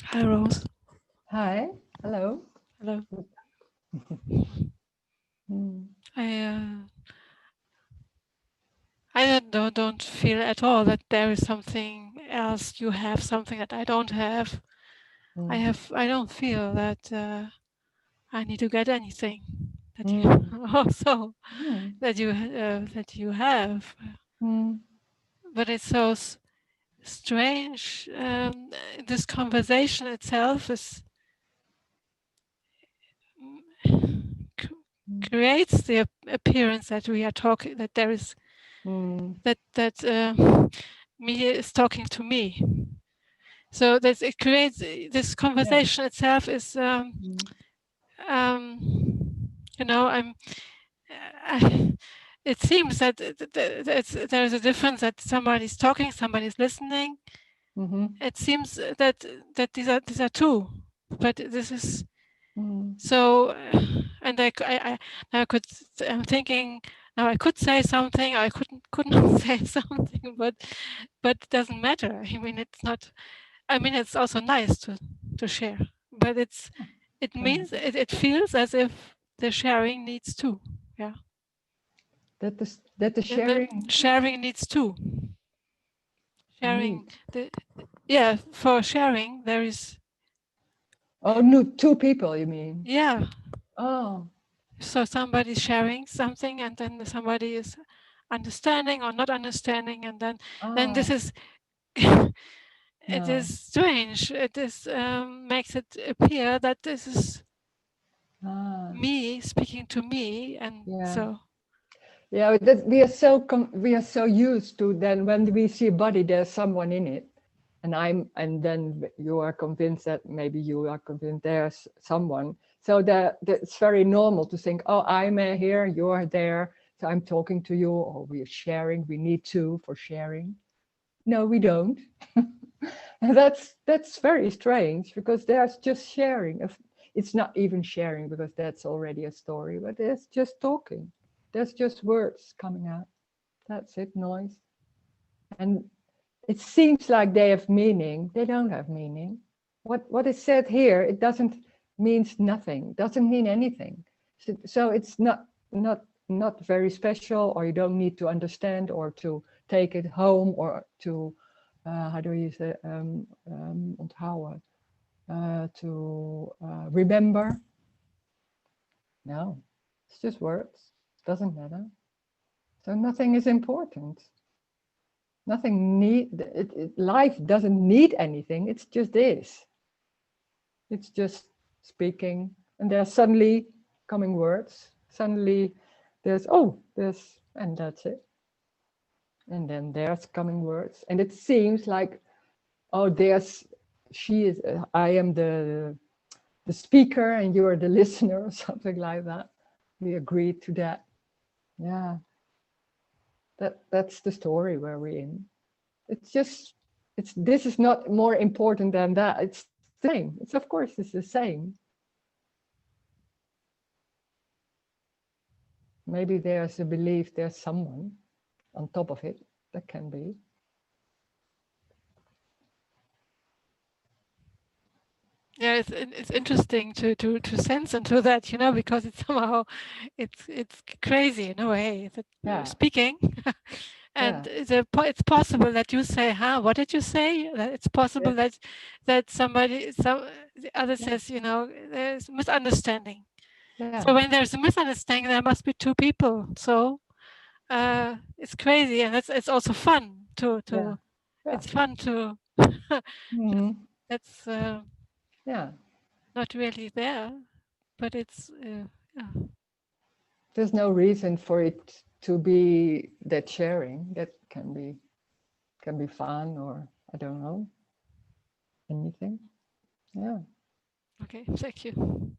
Hi, Rose. Hi, hello. Hello. Mm. I don't feel at all that there is something else. You have something that I don't have. I don't feel that I need to get anything that you also that you have. But it's so strange. This conversation itself is creates the appearance that we are talking, that there is that me is talking to me. So that it creates this conversation itself is you know, it seems that there's a difference that somebody's talking, somebody's listening. It seems that these are two, but this is so. And I'm thinking now I could say something, I could not say something, but it doesn't matter. I mean, it's not. I mean, it's also nice to share, but it means it feels as if the sharing needs two. Yeah. that the sharing sharing needs two. Sharing, for sharing there is. Oh, no, two people, you mean? Yeah. Oh. So somebody's sharing something, and then somebody is understanding or not understanding, and then this is. It is strange. It is makes it appear that this is me speaking to me, and so. Yeah, we are so used to then when we see a body, there's someone in it, and then you are convinced that maybe you are convinced there's someone. So that it's very normal to think, oh, I'm here, you're there, so I'm talking to you, or we are sharing. We need two for sharing. No, we don't. And that's very strange, because there's just sharing. It's not even sharing, because that's already a story, but it's just talking. There's just words coming out. That's it, noise. And it seems like they have meaning. They don't have meaning. What is said here, it doesn't means nothing, doesn't mean anything. So it's not very special, or you don't need to understand or to take it home or to how do you say onthouden, to remember. No, it's just words. Doesn't matter. So nothing is important. Nothing life doesn't need anything. It's just this. It's just speaking, and there's suddenly coming words. Suddenly there's and that's it. And then there's coming words, and it seems like, oh, I am the speaker and you are the listener, or something like that. We agreed to that. Yeah. That's the story where we're in. This is not more important than that. It's the same. It's the same. Maybe there's a belief there's someone on top of it. That can be. Yeah, it's interesting to sense into that, because it's somehow it's crazy in a way that you're speaking, and it's possible that you say, what did you say? It's possible that the other says, there's misunderstanding. So when there's a misunderstanding, there must be two people. So it's crazy, and it's also fun to it's fun to that's not really there, but it's there's no reason for it to be that sharing. That can be fun, or I don't know, anything. Yeah. Okay, thank you.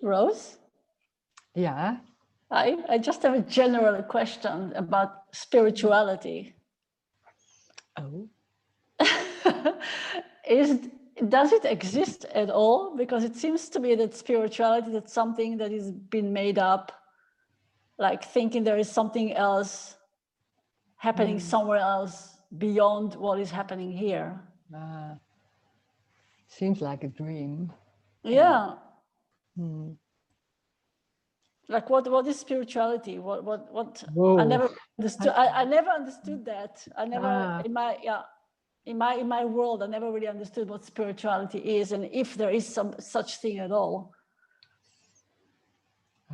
Rose? Yeah. I just have a general question about spirituality. Oh. Does it exist at all? Because it seems to me that spirituality is something that is been made up, like thinking there is something else happening somewhere else beyond what is happening here. Seems like a dream. Yeah. Like what is spirituality? What I never understood. I never understood that. I never in my world I never really understood what spirituality is and if there is some such thing at all.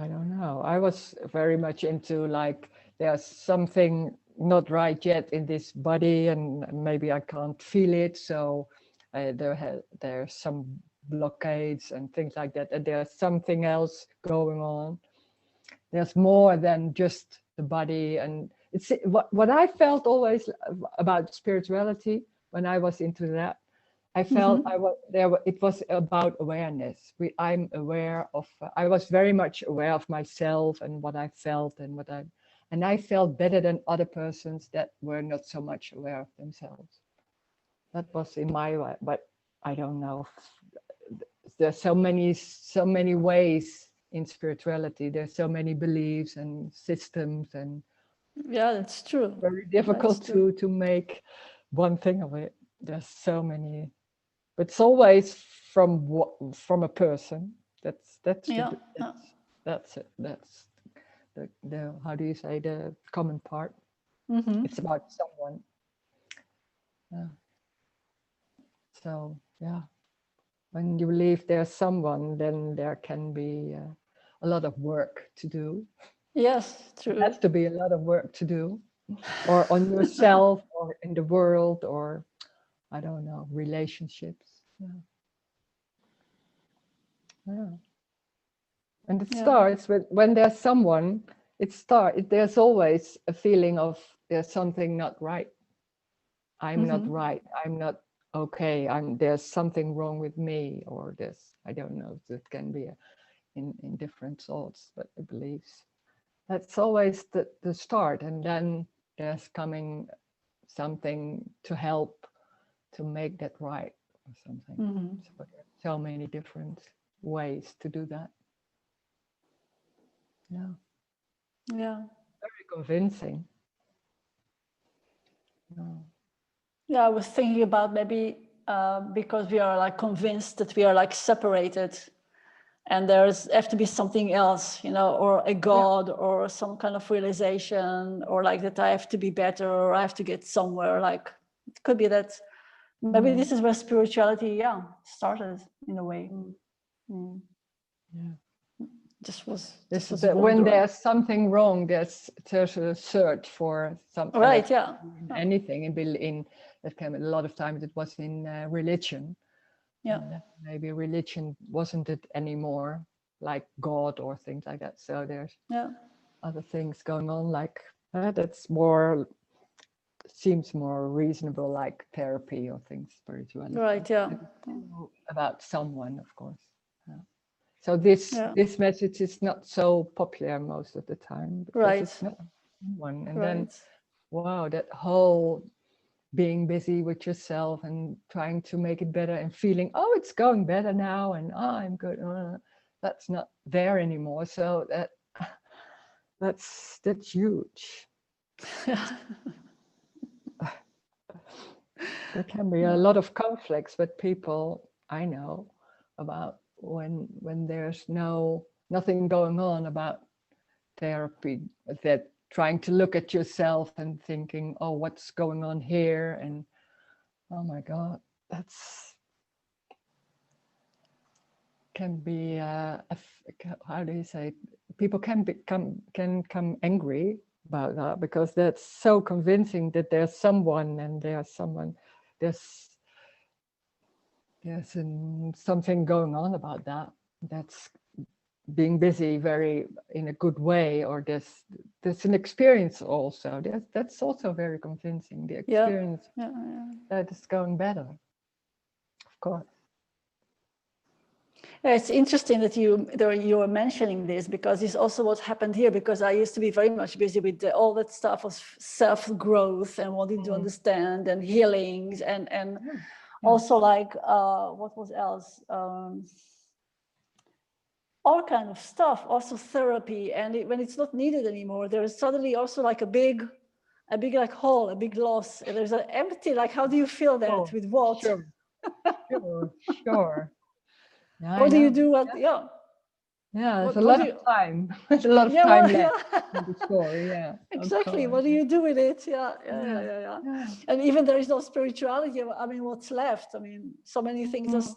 I don't know. I was very much into like there's something not right yet in this body and maybe I can't feel it, so there's some blockades and things like that, and there's something else going on. There's more than just the body, and it's what I felt always about spirituality when I was into that. I felt it was about awareness. I'm aware of. I was very much aware of myself and what I felt and I felt better than other persons that were not so much aware of themselves. That was in my way, but I don't know. There's so many ways in spirituality. There's so many beliefs and systems, and yeah, that's true. Very difficult to make one thing of it. There's so many, but it's always from a person. That's it. That's the how do you say, the common part. It's about someone. So yeah. When you believe there's someone, then there can be a lot of work to do. Yes, true. There has to be a lot of work to do, or on yourself, or in the world, or I don't know, relationships. Yeah. And it starts with when there's someone. There's always a feeling of there's something not right. I'm not right. I'm not okay. There's something wrong with me, or this. I don't know. It can be in different thoughts, but the beliefs. That's always the start, and then there's coming something to help to make that right, or something. So there's so many different ways to do that. Yeah. Yeah. Very convincing. Yeah, I was thinking about maybe because we are like convinced that we are like separated and there's have to be something else, you know, or a God or some kind of realization, or like that I have to be better or I have to get somewhere. Like it could be that maybe this is where spirituality, started in a way. Just was when there's something wrong, there's a search for something. Right, anything in that came a lot of times. It was in religion. Maybe religion wasn't it anymore, like God or things like that. So there's other things going on, like that's more seems more reasonable, like therapy or things, spirituality. Right, about someone, of course. So this message is not so popular most of the time, because it's not one. And then, wow, that whole being busy with yourself and trying to make it better and feeling, oh, it's going better now, and I'm good. That's not there anymore. So that's huge. There can be a lot of conflicts with people I know about when there's nothing going on about therapy, that trying to look at yourself and thinking, oh, what's going on here? And oh my God, that's can be how do you say, people can become angry about that, because that's so convincing that there's someone and there's something going on about that. That's being busy very in a good way, or there's an experience also. That's also very convincing. The experience that is going better, of course. It's interesting that you are mentioning this, because it's also what happened here, because I used to be very much busy with all that stuff of self-growth and wanting to understand and healings and also like what was else, all kind of stuff, also therapy. And when it's not needed anymore, there is suddenly also like a big like hole, a big loss. And there's an empty, like, how do you feel that with what? Sure. Sure. Yeah, What do you do? Yeah, there's a lot of time. There's a lot of time left in the story. Yeah, exactly. What do you do with it? Yeah. And even there is no spirituality. I mean, what's left? I mean, so many things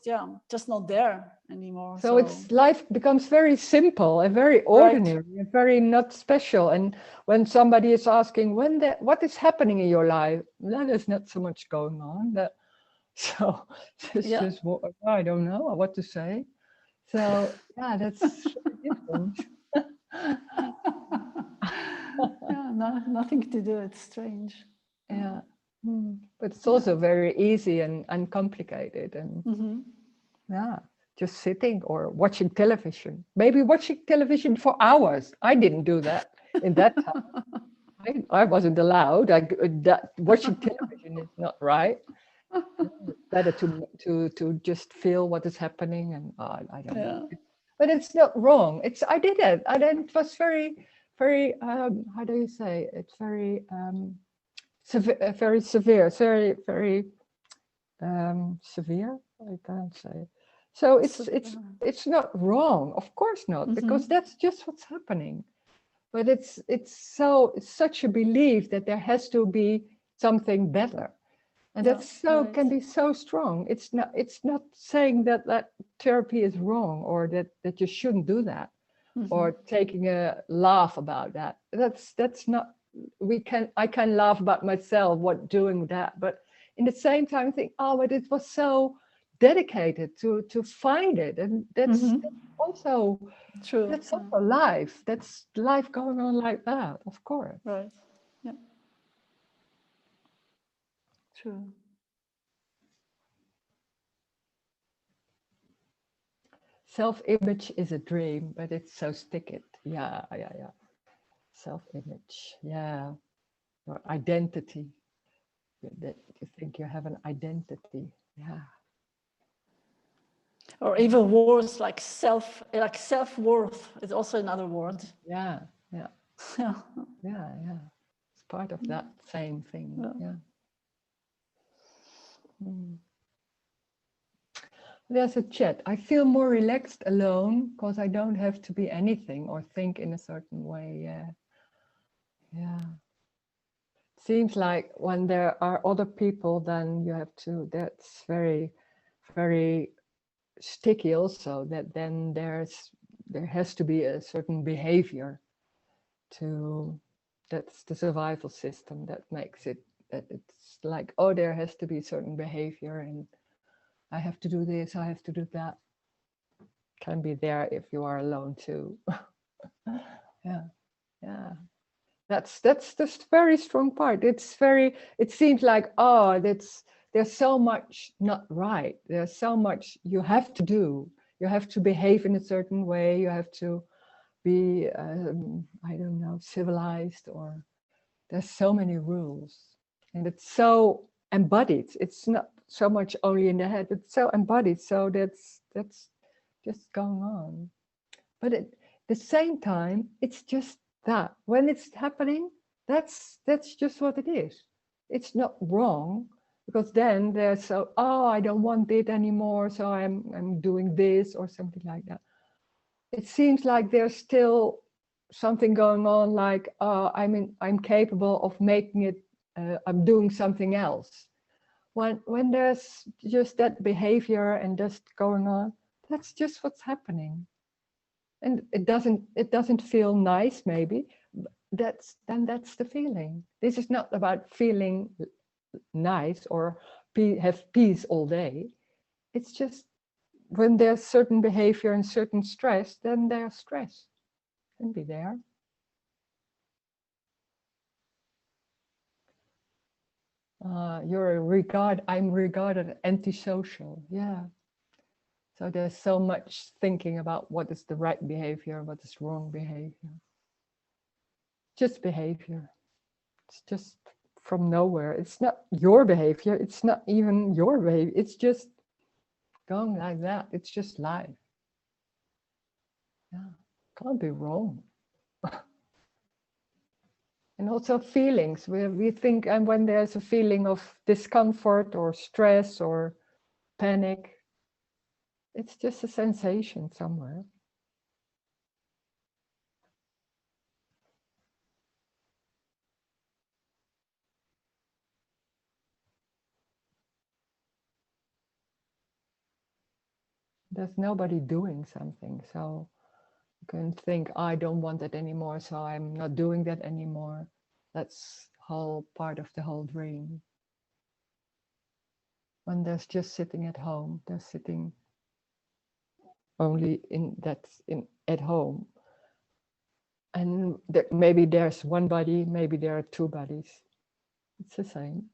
just not there anymore. So it's life becomes very simple and very ordinary and very not special. And when somebody is asking what is happening in your life, well, there's not so much going on. So it's just I don't know what to say. So yeah, that's different. Nothing to do. It's strange. Yeah, but it's also very easy and uncomplicated, and just sitting or watching television. Maybe watching television for hours. I didn't do that in that time. I wasn't allowed. Watching television is not right. It's better to just feel what is happening, and I don't know. But it's not wrong. I did it, and it was very, very. How do you say? It's very very severe, very, very severe. I can't say. So it's not wrong, of course not, because that's just what's happening. But it's such a belief that there has to be something better. And that's can be so strong. It's not saying that therapy is wrong, or that you shouldn't do that, or taking a laugh about that. That's not. I can laugh about myself doing that, but in the same time I think, but it was so dedicated to find it, and that's also true. That's also life. That's life going on like that, of course. Right. Yeah. True. Self-image is a dream, but it's so sticky. Yeah. Self-image, or identity. That you think you have an identity, Or even worse, like self-worth is also another word. Yeah. It's part of that same thing. There's a chat. I feel more relaxed alone because I don't have to be anything or think in a certain way. Yeah. Seems like when there are other people, then you have to. That's very, very sticky. Also, that then there has to be a certain behavior. That's the survival system that makes it. That it's like, there has to be certain behavior, and I have to do this, I have to do that. Can be there if you are alone too. Yeah. That's the very strong part. It seems like, there's so much not right. There's so much you have to do. You have to behave in a certain way. You have to be, I don't know, civilized, or there's so many rules. And it's so embodied. It's not so much only in the head, it's so embodied. So that's just going on. But at the same time, it's just that when it's happening, that's just what it is. It's not wrong, because then there's I don't want it anymore, so I'm doing this or something like that. It seems like there's still something going on, like I'm capable of making it. I'm doing something else. When there's just that behavior and just going on, that's just what's happening. And it doesn't feel nice, maybe. That's the feeling. This is not about feeling nice or have peace all day. It's just when there's certain behavior and certain stress, then there's stress. Can be there. I'm regarded antisocial. Yeah. So there's so much thinking about what is the right behavior, what is wrong behavior. Just behavior. It's just from nowhere. It's not your behavior. It's not even your behavior. It's just going like that. It's just life. Yeah, can't be wrong. And also feelings. We think, and when there's a feeling of discomfort or stress or panic, it's just a sensation somewhere. There's nobody doing something, so you can think, I don't want that anymore, so I'm not doing that anymore. That's whole part of the whole dream. When there's just sitting at home, they're sitting only at home. And maybe there's one body, maybe there are two bodies. It's the same.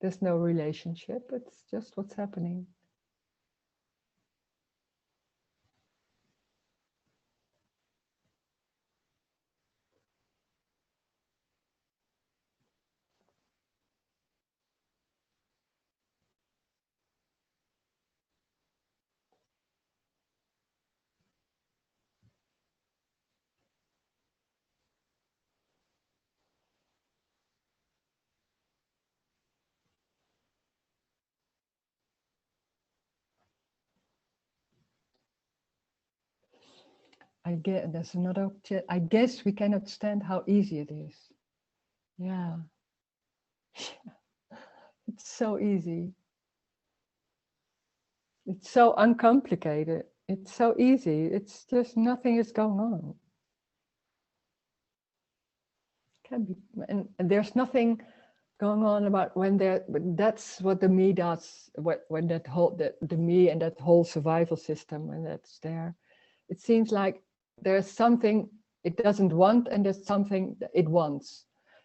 There's no relationship, it's just what's happening. I get there's another. I guess we cannot stand how easy it is. Yeah, it's so easy. It's so uncomplicated. It's so easy. It's just nothing is going on. Can be, and there's nothing going on about when there. That's what the me does. When that whole the me and that whole survival system, when that's there, it seems like there's something it doesn't want, and there's something that it wants,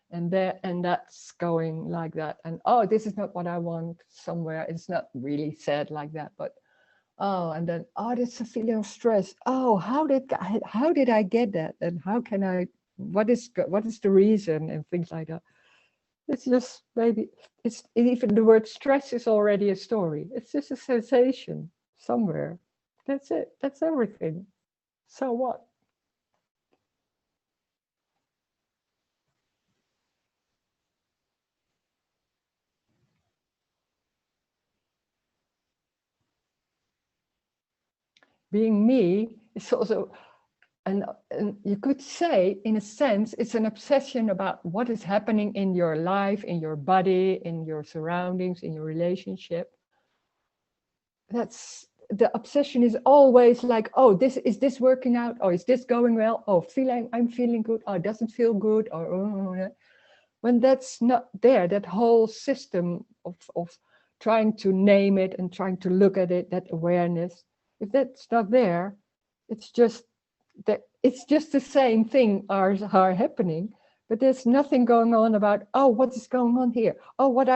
and that's going like that. And oh, this is not what I want. Somewhere it's not really said like that, but oh, and then oh, there's a feeling of stress. Oh, how did I get that, and how can I? What is the reason, and things like that. It's just maybe it's even the word stress is already a story. It's just a sensation somewhere. That's it. That's everything. So what? Being me is also, and you could say, in a sense, it's an obsession about what is happening in your life, in your body, in your surroundings, in your relationship. That's the obsession is always like, oh, is this working out? Oh, is this going well? Oh, I'm feeling good. Oh, it doesn't feel good. Or when that's not there, that whole system of trying to name it and trying to look at it, that awareness, if that's not there, it's just the same thing are happening, but there's nothing going on about, oh, what is going on here? Oh, what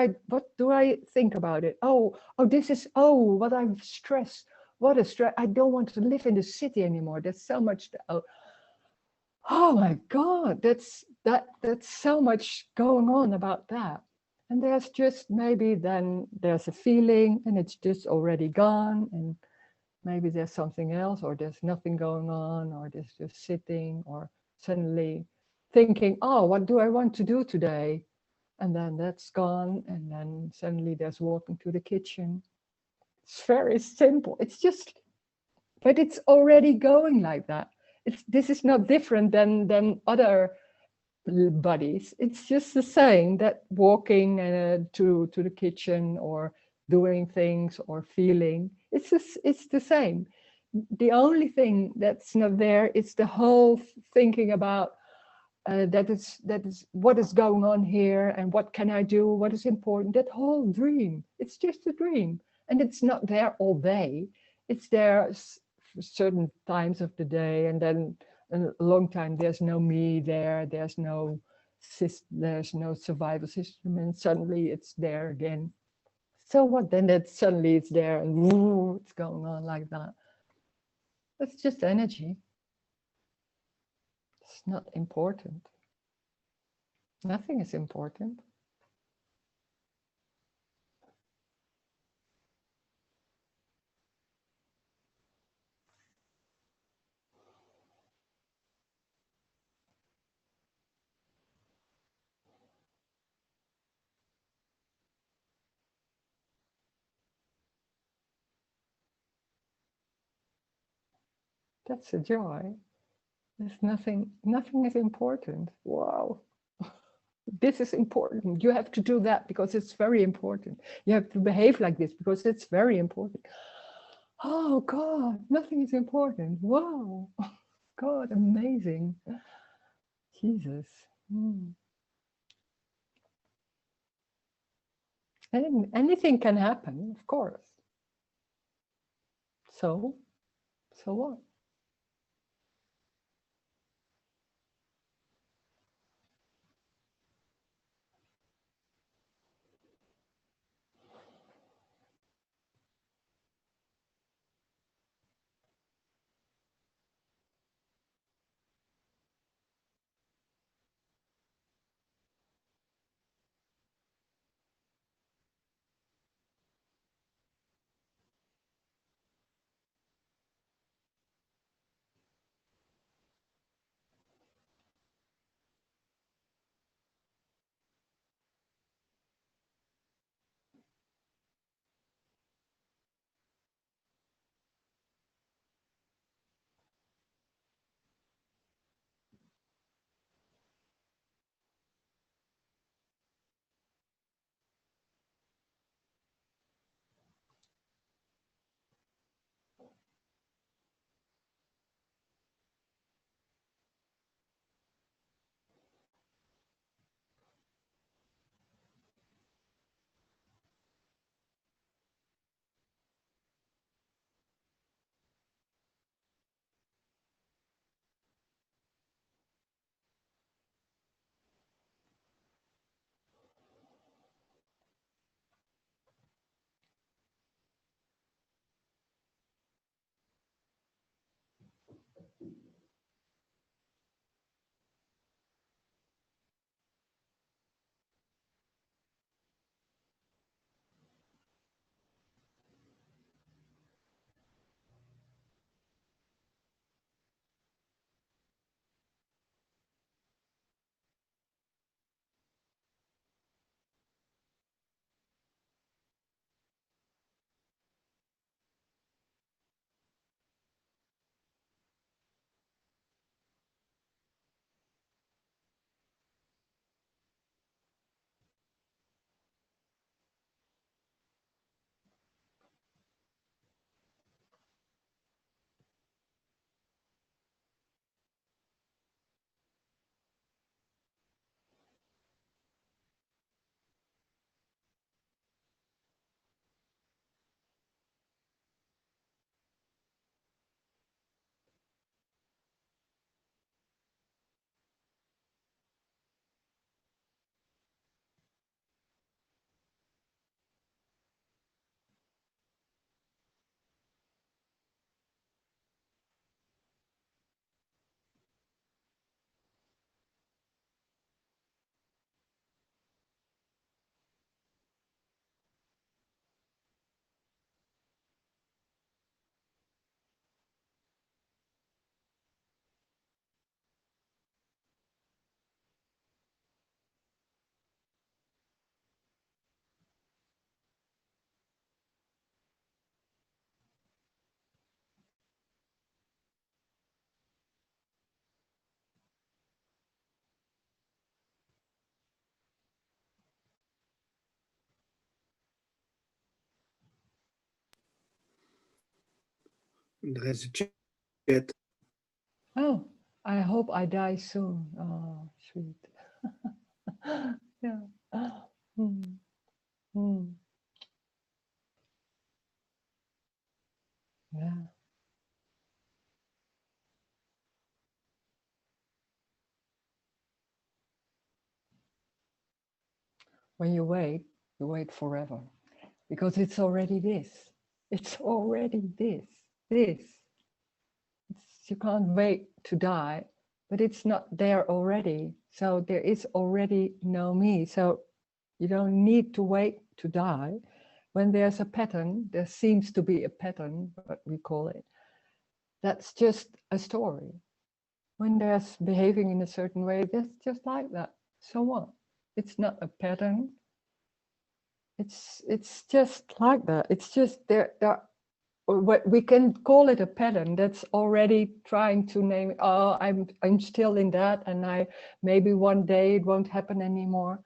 do I think about it? Oh, this is, oh, what I'm stressed. What a stress. I don't want to live in the city anymore. There's so much, oh my God, that's so much going on about that. And there's just maybe then there's a feeling and it's just already gone, and maybe there's something else, or there's nothing going on, or there's just sitting, or suddenly thinking, oh, what do I want to do today? And then that's gone, and then suddenly there's walking to the kitchen. It's very simple. It's just, but it's already going like that. This is not different than other bodies. It's just the same, that walking to the kitchen, or doing things, or feeling. It's the same. The only thing that's not there is the whole thinking about that is what is going on here, and what can I do, what is important. That whole dream, it's just a dream, and it's not there all day. It's there certain times of the day, and then a long time there's no me there, there's no survival system, and suddenly it's there again. So what? Then it suddenly it's there and woo, it's going on like that. That's just energy. It's not important. Nothing is important. That's a joy. There's nothing is important. Wow. This is important. You have to do that because it's very important. You have to behave like this because it's very important. Oh God, nothing is important. Wow. God, amazing. Jesus. And anything can happen, of course. So what? Er is een chat. Oh, I hope I die soon. Oh, sweet. Yeah. Yeah. When you wait forever. because it's already this. It's already this. You can't wait to die, but it's not there already. So there is already no me. So you don't need to wait to die. When there's a pattern, there seems to be a pattern, what we call it. That's just a story. When there's behaving in a certain way, that's just like that. So what? It's not a pattern. It's just like that. It's just there. What we can call it a pattern. That's already trying to name. Oh, I'm still in that, and maybe one day it won't happen anymore.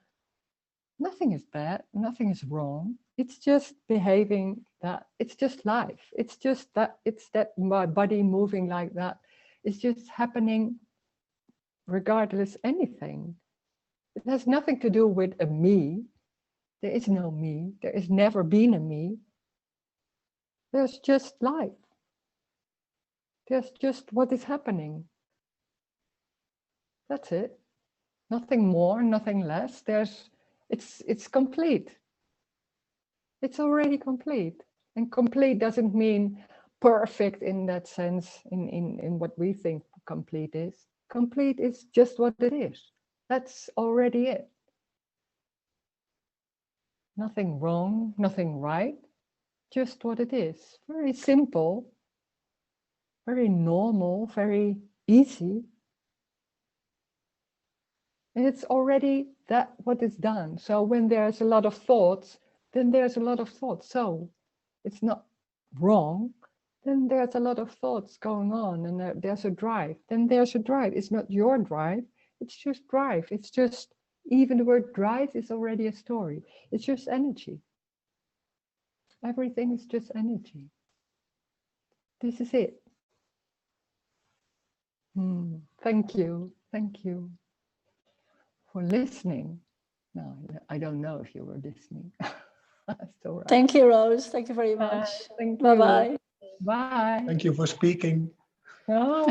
Nothing is bad. Nothing is wrong. It's just behaving that. It's just life. It's just that. It's that my body moving like that. It's just happening regardless anything. It has nothing to do with a me. There is no me. There has never been a me. There's just life. There's just what is happening. That's it. Nothing more, nothing less. It's complete. It's already complete. And complete doesn't mean perfect in that sense, in what we think complete is. Complete is just what it is. That's already it. Nothing wrong, nothing right, just what it is. Very simple, very normal, very easy. And it's already that what is done. So when there's a lot of thoughts, then there's a lot of thoughts. So it's not wrong. Then there's a lot of thoughts going on, and there's a drive. Then there's a drive. It's not your drive. It's just drive. It's just, even the word drive is already a story. It's just energy. Everything is just energy. This is it. Thank you. Thank you for listening. No, I don't know if you were listening. That's all right. Thank you, Rose. Thank you very much. Thank you. Bye-bye. Bye. Thank you for speaking. Oh.